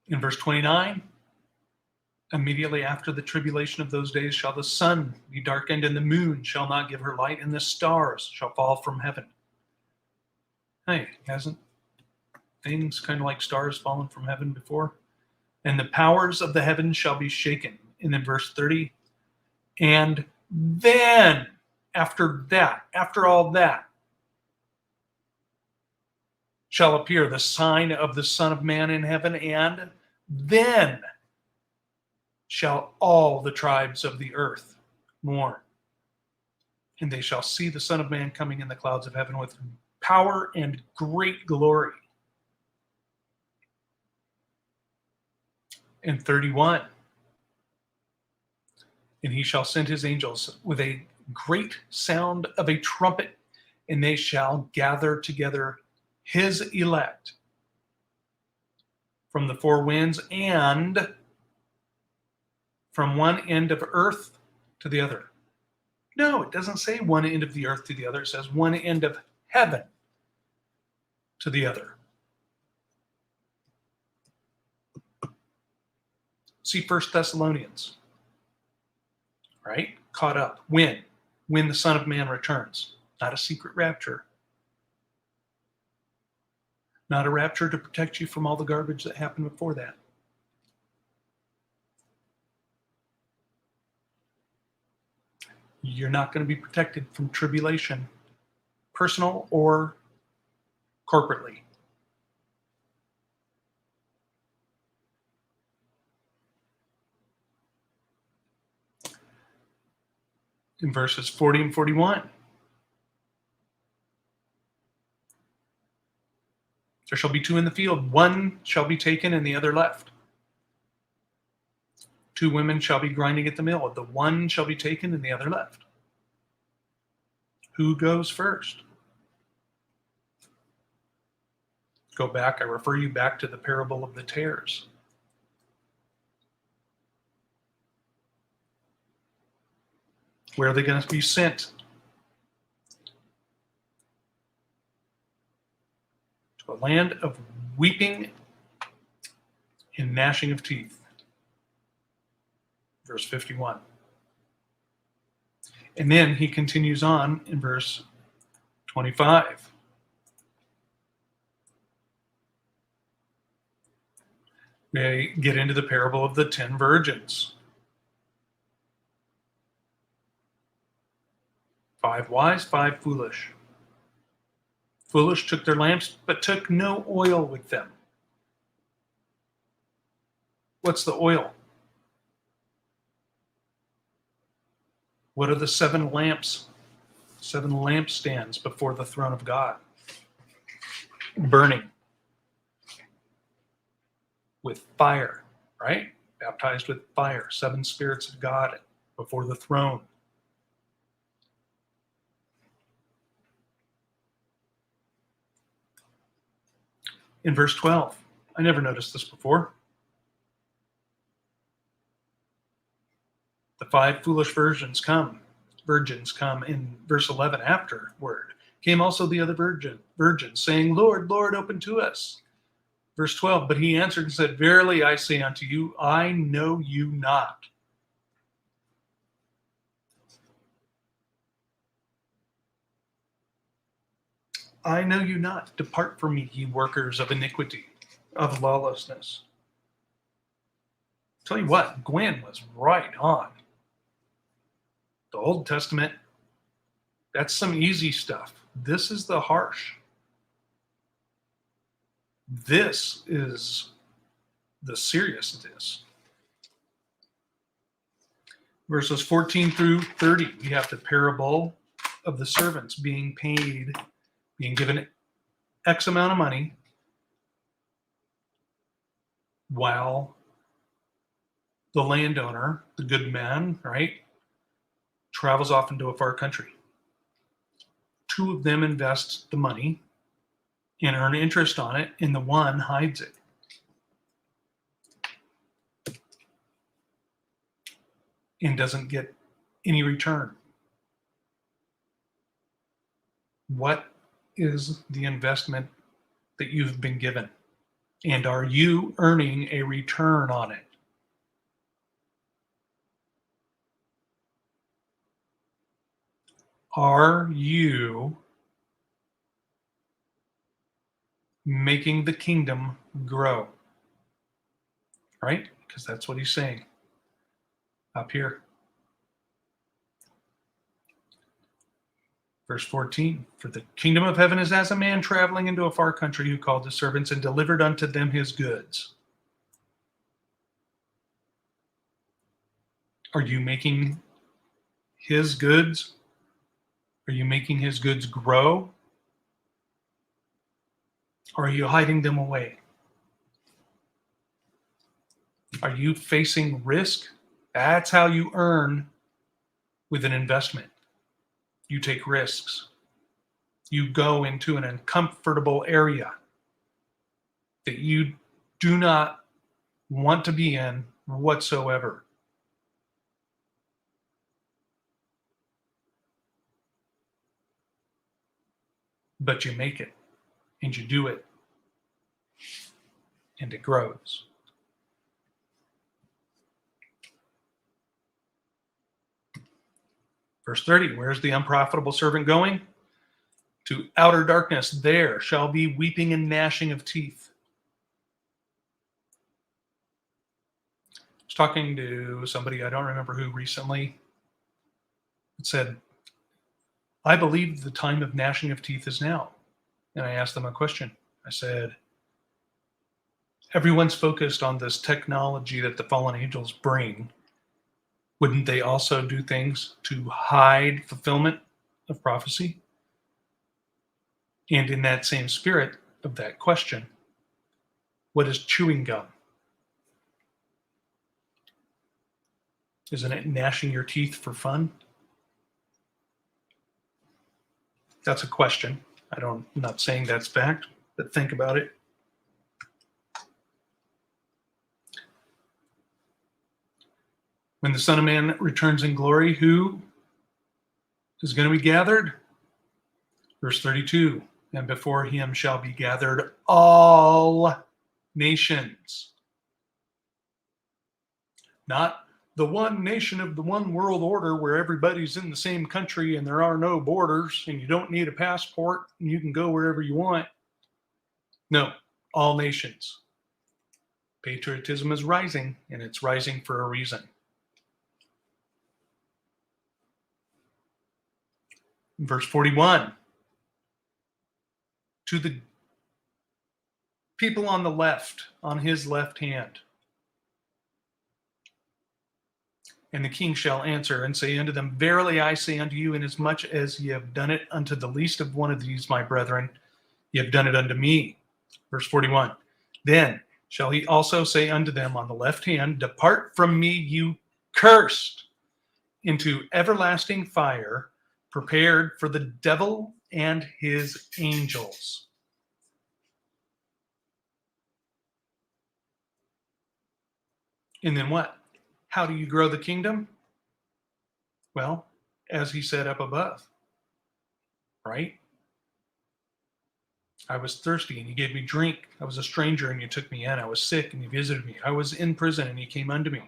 In verse 29, immediately after the tribulation of those days shall the sun be darkened, and the moon shall not give her light, and the stars shall fall from heaven. Hey, hasn't things kind of like stars fallen from heaven before? And the powers of the heavens shall be shaken. And then verse 30, and then after all that, shall appear the sign of the Son of Man in heaven, and then shall all the tribes of the earth mourn. And they shall see the Son of Man coming in the clouds of heaven with power and great glory. And 31, and he shall send his angels with a great sound of a trumpet, and they shall gather together his elect from the 4 winds and from one end of earth to the other. No, it doesn't say one end of the earth to the other. It says one end of heaven to the other. See 1 Thessalonians, right? Caught up. When the Son of Man returns. Not a secret rapture. Not a rapture to protect you from all the garbage that happened before that. You're not going to be protected from tribulation, personal or corporately. In verses 40 and 41, there shall be 2 in the field, one shall be taken and the other left. 2 women shall be grinding at the mill, the one shall be taken and the other left. Who goes first? Go back, I refer you back to the parable of the tares. Where are they going to be sent? To a land of weeping and gnashing of teeth. Verse 51. And then he continues on in verse 25. We get into the parable of the 10 virgins. 5 wise, 5 foolish. Foolish took their lamps, but took no oil with them. What's the oil? What are the 7 lamps? 7 lampstands before the throne of God, burning with fire, right? Baptized with fire, 7 spirits of God before the throne. In verse 12, I never noticed this before. The 5 foolish virgins come in verse 11 afterward. Came also the other virgins, saying, Lord, Lord, open to us. Verse 12, but he answered and said, Verily I say unto you, I know you not. I know you not. Depart from me, ye workers of iniquity, of lawlessness. Tell you what, Gwen was right on. The Old Testament, that's some easy stuff. This is the harsh. This is the seriousness. Verses 14 through 30, we have the parable of the servants being paid, being given X amount of money, while the landowner, the good man, right, travels off into a far country. 2 of them invest the money and earn interest on it, and the one hides it. And doesn't get any return. What is the investment that you've been given? And are you earning a return on it? Are you making the kingdom grow? Right? Because that's what he's saying up here. Verse 14, for the kingdom of heaven is as a man traveling into a far country who called his servants and delivered unto them his goods. Are you making his goods? Are you making his goods grow? Or are you hiding them away? Are you facing risk? That's how you earn with an investment. You take risks. You go into an uncomfortable area that you do not want to be in whatsoever. But you make it, and you do it, and it grows. Verse 30, where's the unprofitable servant going? To outer darkness. There shall be weeping and gnashing of teeth. I was talking to somebody, I don't remember who, recently. It said, I believe the time of gnashing of teeth is now. And I asked them a question. I said, everyone's focused on this technology that the fallen angels bring. Wouldn't they also do things to hide fulfillment of prophecy? And in that same spirit of that question, what is chewing gum? Isn't it gnashing your teeth for fun? That's a question. I'm not saying that's fact, but think about it. When the Son of Man returns in glory, who is going to be gathered? Verse 32, and before him shall be gathered all nations. Not the one nation of the one world order where everybody's in the same country and there are no borders and you don't need a passport and you can go wherever you want. No, all nations. Patriotism is rising, and it's rising for a reason. Verse 41, to the people on the left, on his left hand. And the king shall answer and say unto them, verily I say unto you, inasmuch as ye have done it unto the least of one of these my brethren, ye have done it unto me. Verse 41, then shall he also say unto them on the left hand, depart from me, you cursed, into everlasting fire, prepared for the devil and his angels. And then what? How do you grow the kingdom? Well, as he said up above, right? I was thirsty and you gave me drink. I was a stranger and you took me in. I was sick and you visited me. I was in prison and you came unto me.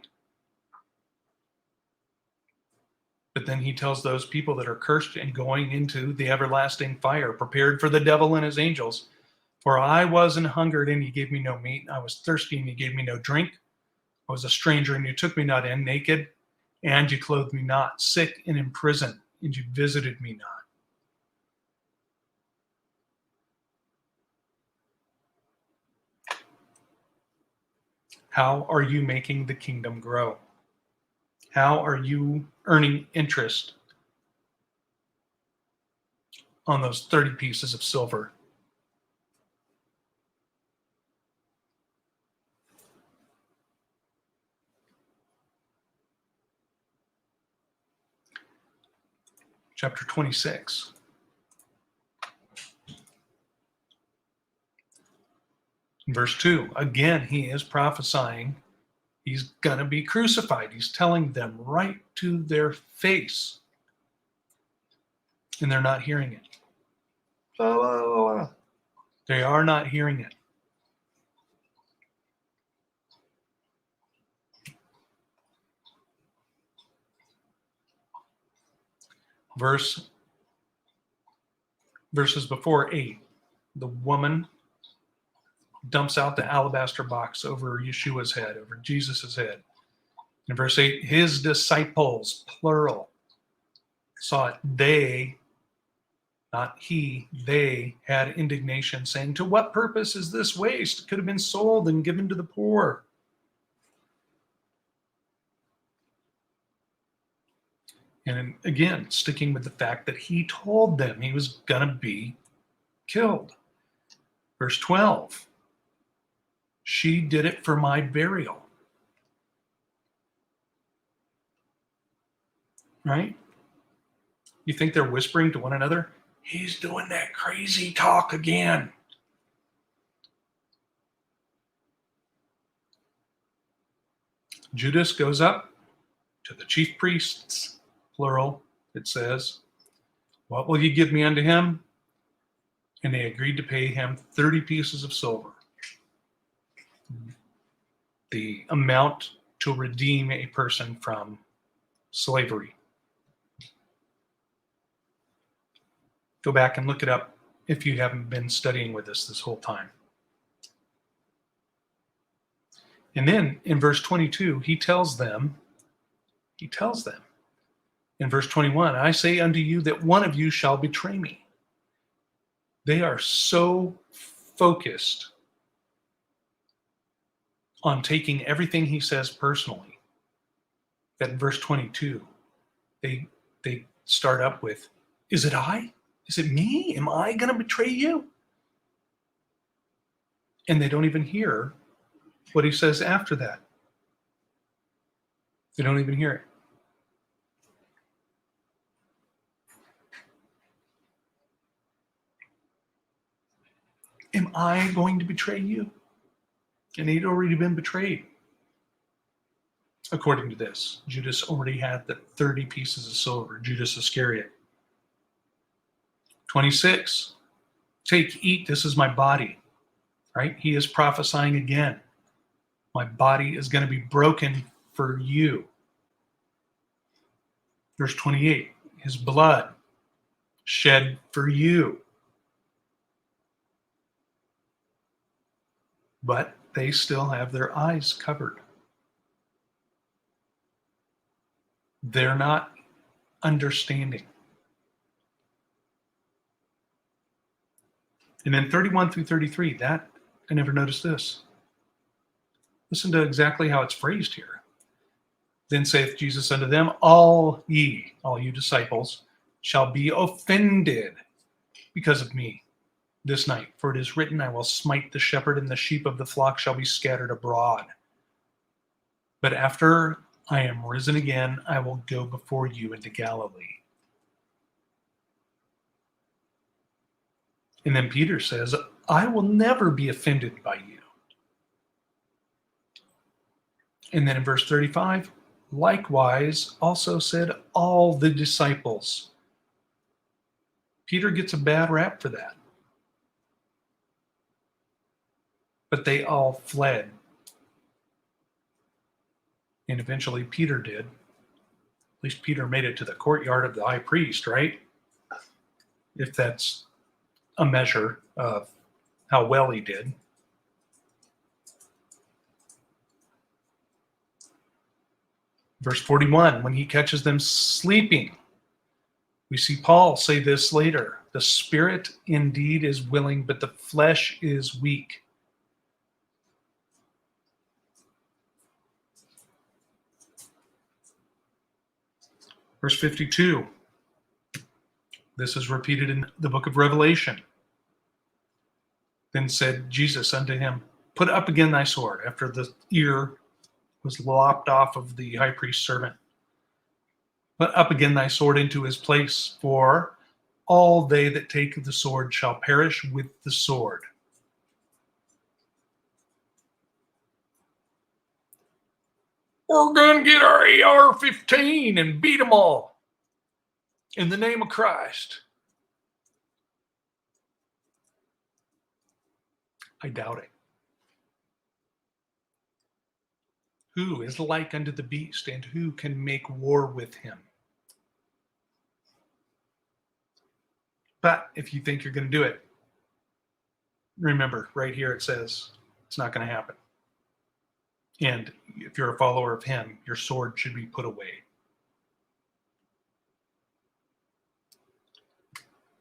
But then he tells those people that are cursed and going into the everlasting fire, prepared for the devil and his angels. For I was an hungered and you gave me no meat. I was thirsty and you gave me no drink. I was a stranger and you took me not in, naked, and you clothed me not, sick and in prison, and you visited me not. How are you making the kingdom grow? How are you earning interest on those 30 pieces of silver? Chapter 26. Verse 2. Again, he is prophesying he's going to be crucified. He's telling them right to their face. And they're not hearing it. They are not hearing it. Verses before 8, the woman dumps out the alabaster box over Yeshua's head, over Jesus's head. In verse 8, his disciples, plural, saw it. They, not he, they had indignation, saying, to what purpose is this waste? It could have been sold and given to the poor. And again, sticking with the fact that he told them he was going to be killed. Verse 12, she did it for my burial. Right? You think they're whispering to one another? He's doing that crazy talk again. Judas goes up to the chief priests, plural, it says, what will you give me unto him? And they agreed to pay him 30 pieces of silver. The amount to redeem a person from slavery. Go back and look it up if you haven't been studying with us this whole time. And then in verse 22, he tells them, in verse 21, I say unto you that one of you shall betray me. They are so focused on taking everything he says personally that in verse 22, they start up with, is it I? Is it me? Am I going to betray you? And they don't even hear what he says after that. They don't even hear it. Am I going to betray you? And he'd already been betrayed. According to this, Judas already had the 30 pieces of silver, Judas Iscariot. 26, take, eat, this is my body. Right? He is prophesying again. My body is going to be broken for you. Verse 28, his blood shed for you. But they still have their eyes covered. They're not understanding. And then 31 through 33, that I never noticed this. Listen to exactly how it's phrased here. Then saith Jesus unto them, all you disciples, shall be offended because of me this night. For it is written, I will smite the shepherd, and the sheep of the flock shall be scattered abroad. But after I am risen again, I will go before you into Galilee. And then Peter says, I will never be offended by you. And then in verse 35, likewise also said all the disciples. Peter gets a bad rap for that. But they all fled. And eventually Peter did. At least Peter made it to the courtyard of the high priest, right? If that's a measure of how well he did. Verse 41, when he catches them sleeping, we see Paul say this later. The spirit indeed is willing, but the flesh is weak. Verse 52, this is repeated in the book of Revelation. Then said Jesus unto him, put up again thy sword, after the ear was lopped off of the high priest's servant. Put up again thy sword into his place, for all they that take the sword shall perish with the sword. We're going to get our AR-15 and beat them all in the name of Christ. I doubt it. Who is like unto the beast, and who can make war with him? But if you think you're going to do it, remember, right here it says it's not going to happen. And if you're a follower of him, your sword should be put away.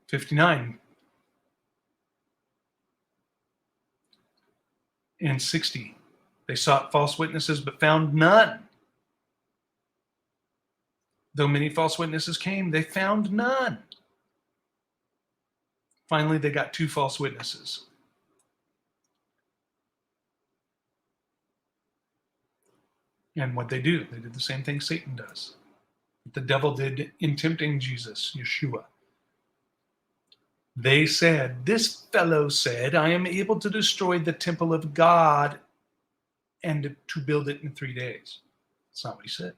59 and 60. They sought false witnesses, but found none. Though many false witnesses came, they found none. Finally, they got 2 false witnesses. And what they do, they did the same thing Satan does. The devil did in tempting Jesus, Yeshua. They said, this fellow said, I am able to destroy the temple of God and to build it in 3 days. That's not what he said.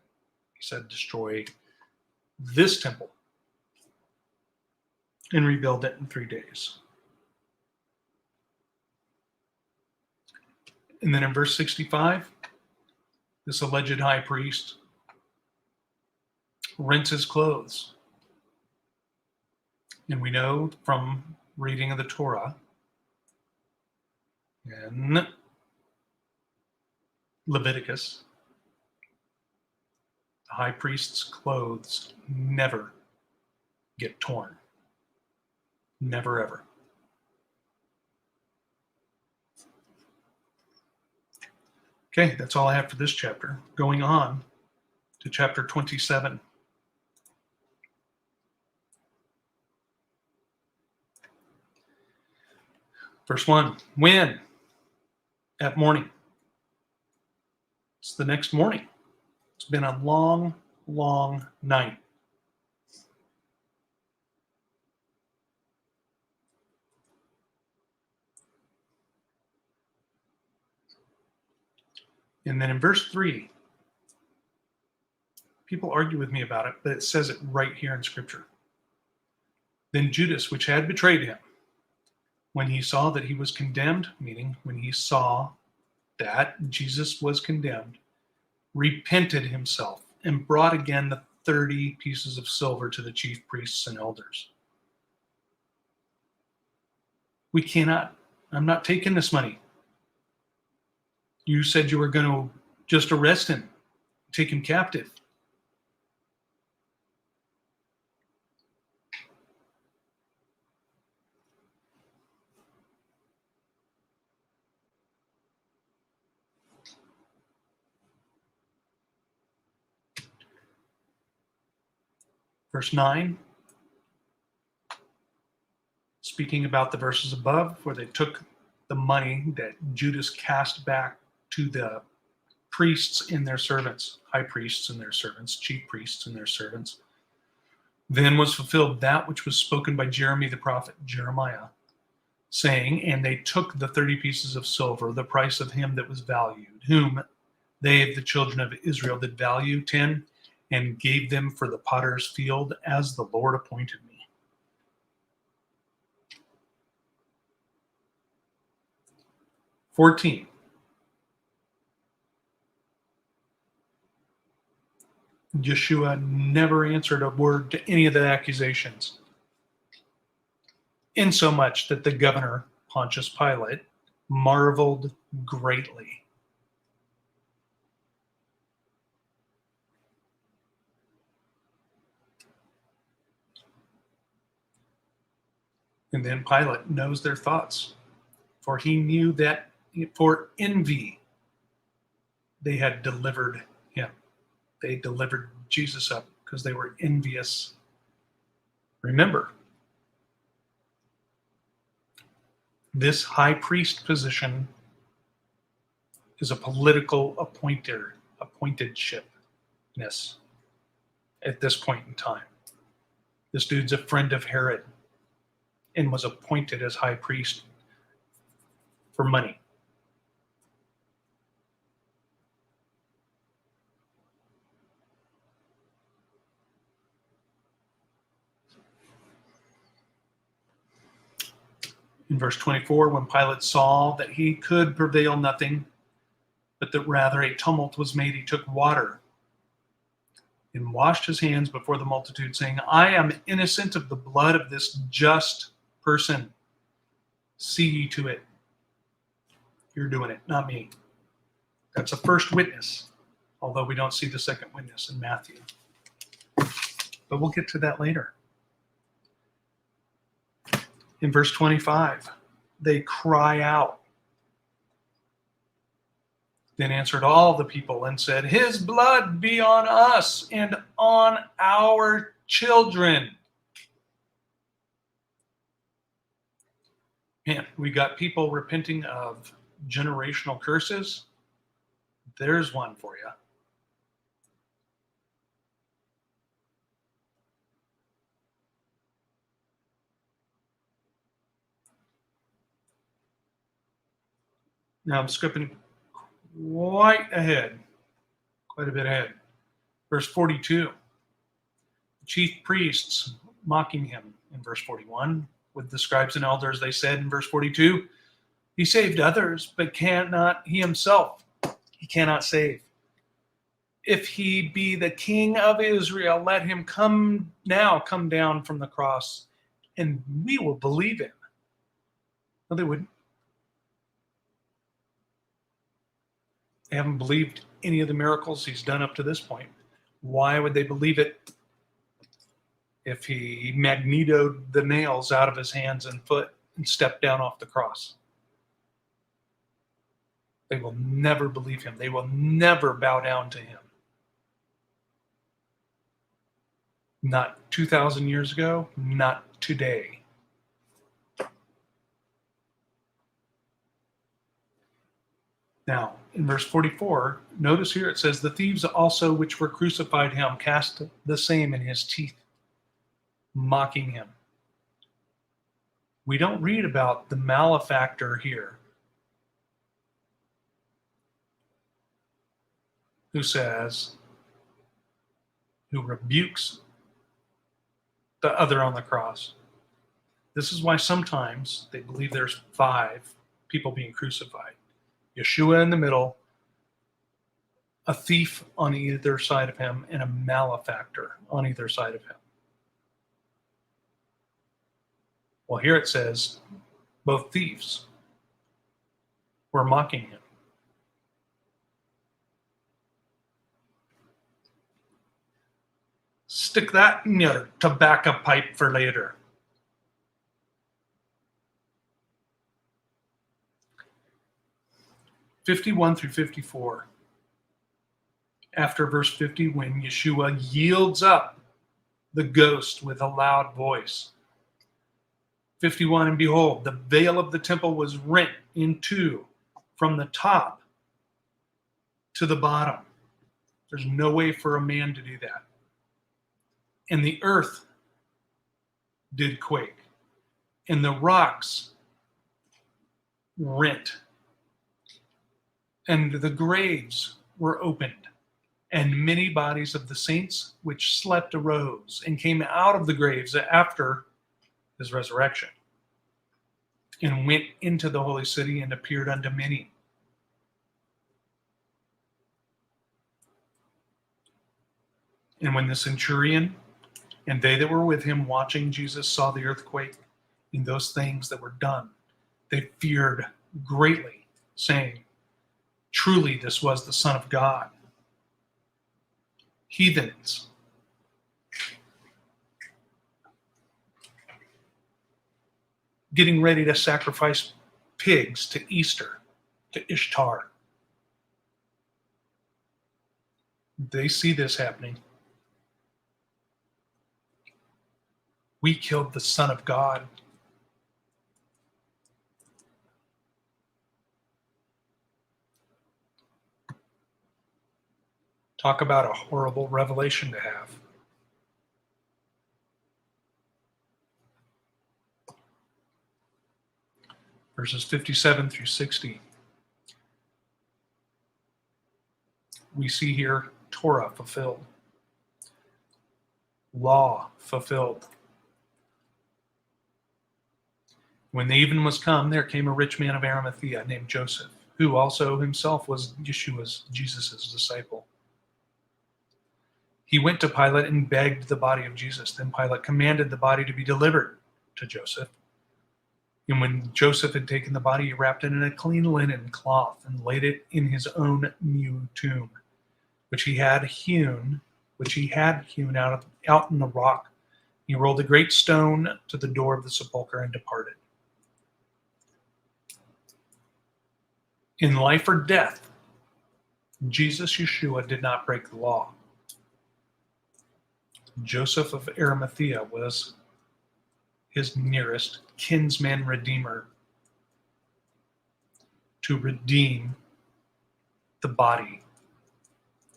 He said, destroy this temple and rebuild it in 3 days. And then in verse 65, this alleged high priest rents his clothes. And we know from reading of the Torah in Leviticus, the high priest's clothes never get torn. Never, ever. Okay, that's all I have for this chapter. Going on to chapter 27. Verse 1, when? At morning. It's the next morning. It's been a long, long night. And then in verse 3, people argue with me about it, but it says it right here in Scripture. Then Judas, which had betrayed him, when he saw that he was condemned, meaning when he saw that Jesus was condemned, repented himself and brought again the 30 pieces of silver to the chief priests and elders. We cannot, I'm not taking this money. You said you were going to just arrest him, take him captive. Verse 9, speaking about the verses above, where they took the money that Judas cast back to the priests and their servants, high priests and their servants, chief priests and their servants. Then was fulfilled that which was spoken by Jeremy the prophet, Jeremiah, saying, and they took the 30 pieces of silver, the price of him that was valued, whom they, the children of Israel, did value 10, and gave them for the potter's field, as the Lord appointed me. "14. Yeshua never answered a word to any of the accusations, insomuch that the governor, Pontius Pilate, marveled greatly. And then Pilate knows their thoughts, for he knew that for envy they had delivered him. They delivered Jesus up because they were envious. Remember, this high priest position is a political appointedshipness at this point in time. This dude's a friend of Herod and was appointed as high priest for money. In verse 24, when Pilate saw that he could prevail nothing, but that rather a tumult was made, he took water and washed his hands before the multitude, saying, I am innocent of the blood of this just person. See ye to it. You're doing it, not me. That's a first witness, although we don't see the second witness in Matthew. But we'll get to that later. In verse 25, they cry out. Then answered all the people and said, his blood be on us and on our children. Man, we got people repenting of generational curses. There's one for you. Now I'm skipping quite a bit ahead. Verse 42, the chief priests mocking him in verse 41. With the scribes and elders, they said in verse 42, he saved others, but cannot he himself. He cannot save. If he be the king of Israel, let him come down from the cross, and we will believe him. No, they wouldn't. They haven't believed any of the miracles he's done up to this point. Why would they believe it if he magnetoed the nails out of his hands and foot and stepped down off the cross? They will never believe him. They will never bow down to him. Not 2,000 years ago, not today. Now, in verse 44, notice here it says, the thieves also which were crucified him cast the same in his teeth, mocking him. We don't read about the malefactor here who rebukes the other on the cross. This is why sometimes they believe there's 5 people being crucified. Yeshua in the middle, a thief on either side of him and a malefactor on either side of him. Well, here it says both thieves were mocking him. Stick that in your tobacco pipe for later. (51 through 54). After verse 50, when Yeshua yields up the ghost with a loud voice. 51, and behold, the veil of the temple was rent in two from the top to the bottom. There's no way for a man to do that. And the earth did quake, and the rocks rent, and the graves were opened, and many bodies of the saints which slept arose and came out of the graves after his resurrection, and went into the holy city and appeared unto many. And when the centurion and they that were with him watching Jesus saw the earthquake and those things that were done, they feared greatly, saying, truly this was the Son of God. Heathens, getting ready to sacrifice pigs to Easter, to Ishtar. They see this happening. We killed the Son of God. Talk about a horrible revelation to have. Verses 57 through 60. We see here Torah fulfilled. Law fulfilled. When the even was come, there came a rich man of Arimathea named Joseph, who also himself was Jesus' disciple. He went to Pilate and begged the body of Jesus. Then Pilate commanded the body to be delivered to Joseph. And when Joseph had taken the body, he wrapped it in a clean linen cloth and laid it in his own new tomb, which he had hewn out in the rock. He rolled a great stone to the door of the sepulchre and departed. In life or death, Jesus Yeshua did not break the law. Joseph of Arimathea was his nearest kinsman redeemer to redeem the body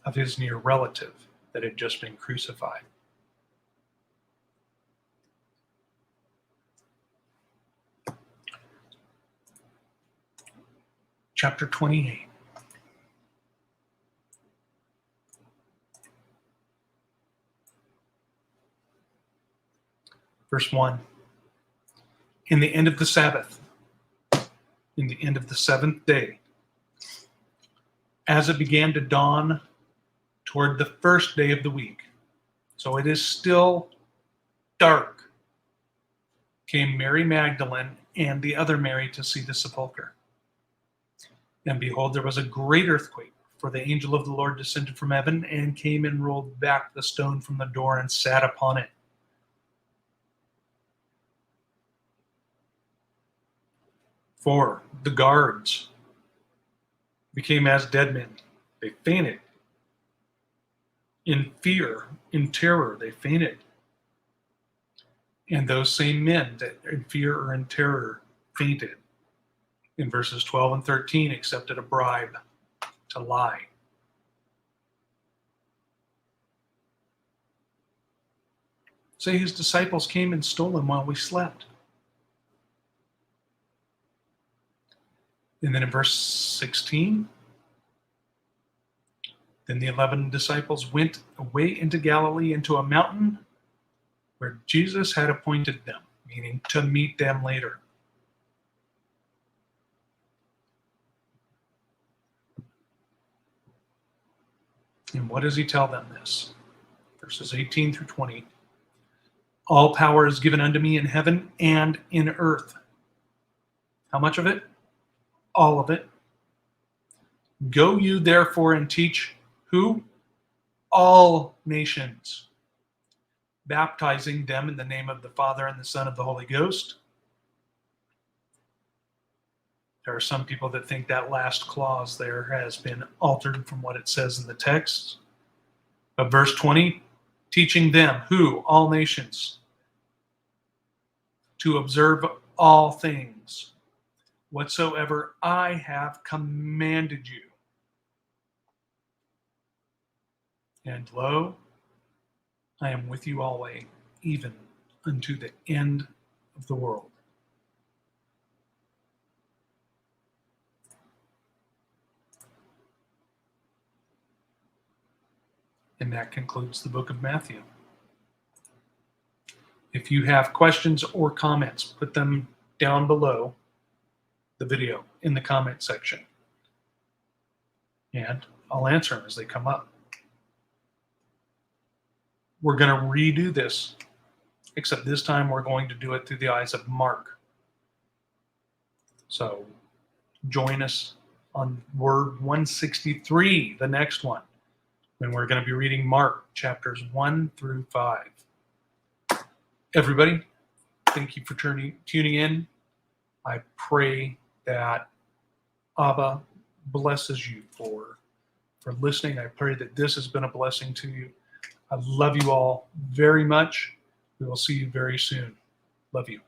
of his near relative that had just been crucified. Chapter 28. Verse 1. In the end of the Sabbath, in the end of the seventh day, as it began to dawn toward the first day of the week, so it is still dark, came Mary Magdalene and the other Mary to see the sepulchre. And behold, there was a great earthquake, for the angel of the Lord descended from heaven and came and rolled back the stone from the door and sat upon it. For the guards became as dead men. They fainted. In fear, in terror, they fainted. And those same men that in fear or in terror fainted, in verses 12 and 13, accepted a bribe to lie. Say his disciples came and stole him while we slept. And then in verse 16, then the 11 disciples went away into Galilee, into a mountain where Jesus had appointed them, meaning to meet them later. And what does he tell them this? Verses 18 through 20. All power is given unto me in heaven and in earth. How much of it? All of it. Go you therefore and teach who? All nations, baptizing them in the name of the Father and the Son and of the Holy Ghost. There are some people that think that last clause there has been altered from what it says in the text. But verse 20, teaching them, who? All nations, to observe all things, whatsoever I have commanded you. And lo, I am with you always, even unto the end of the world. And that concludes the book of Matthew. If you have questions or comments, put them down below the video in the comment section. And I'll answer them as they come up. We're going to redo this, except this time we're going to do it through the eyes of Mark. So join us on Word 163, the next one, when we're going to be reading Mark chapters 1 through 5. Everybody, thank you for tuning in. I pray that Abba blesses you for listening. I pray that this has been a blessing to you. I love you all very much. We will see you very soon. Love you.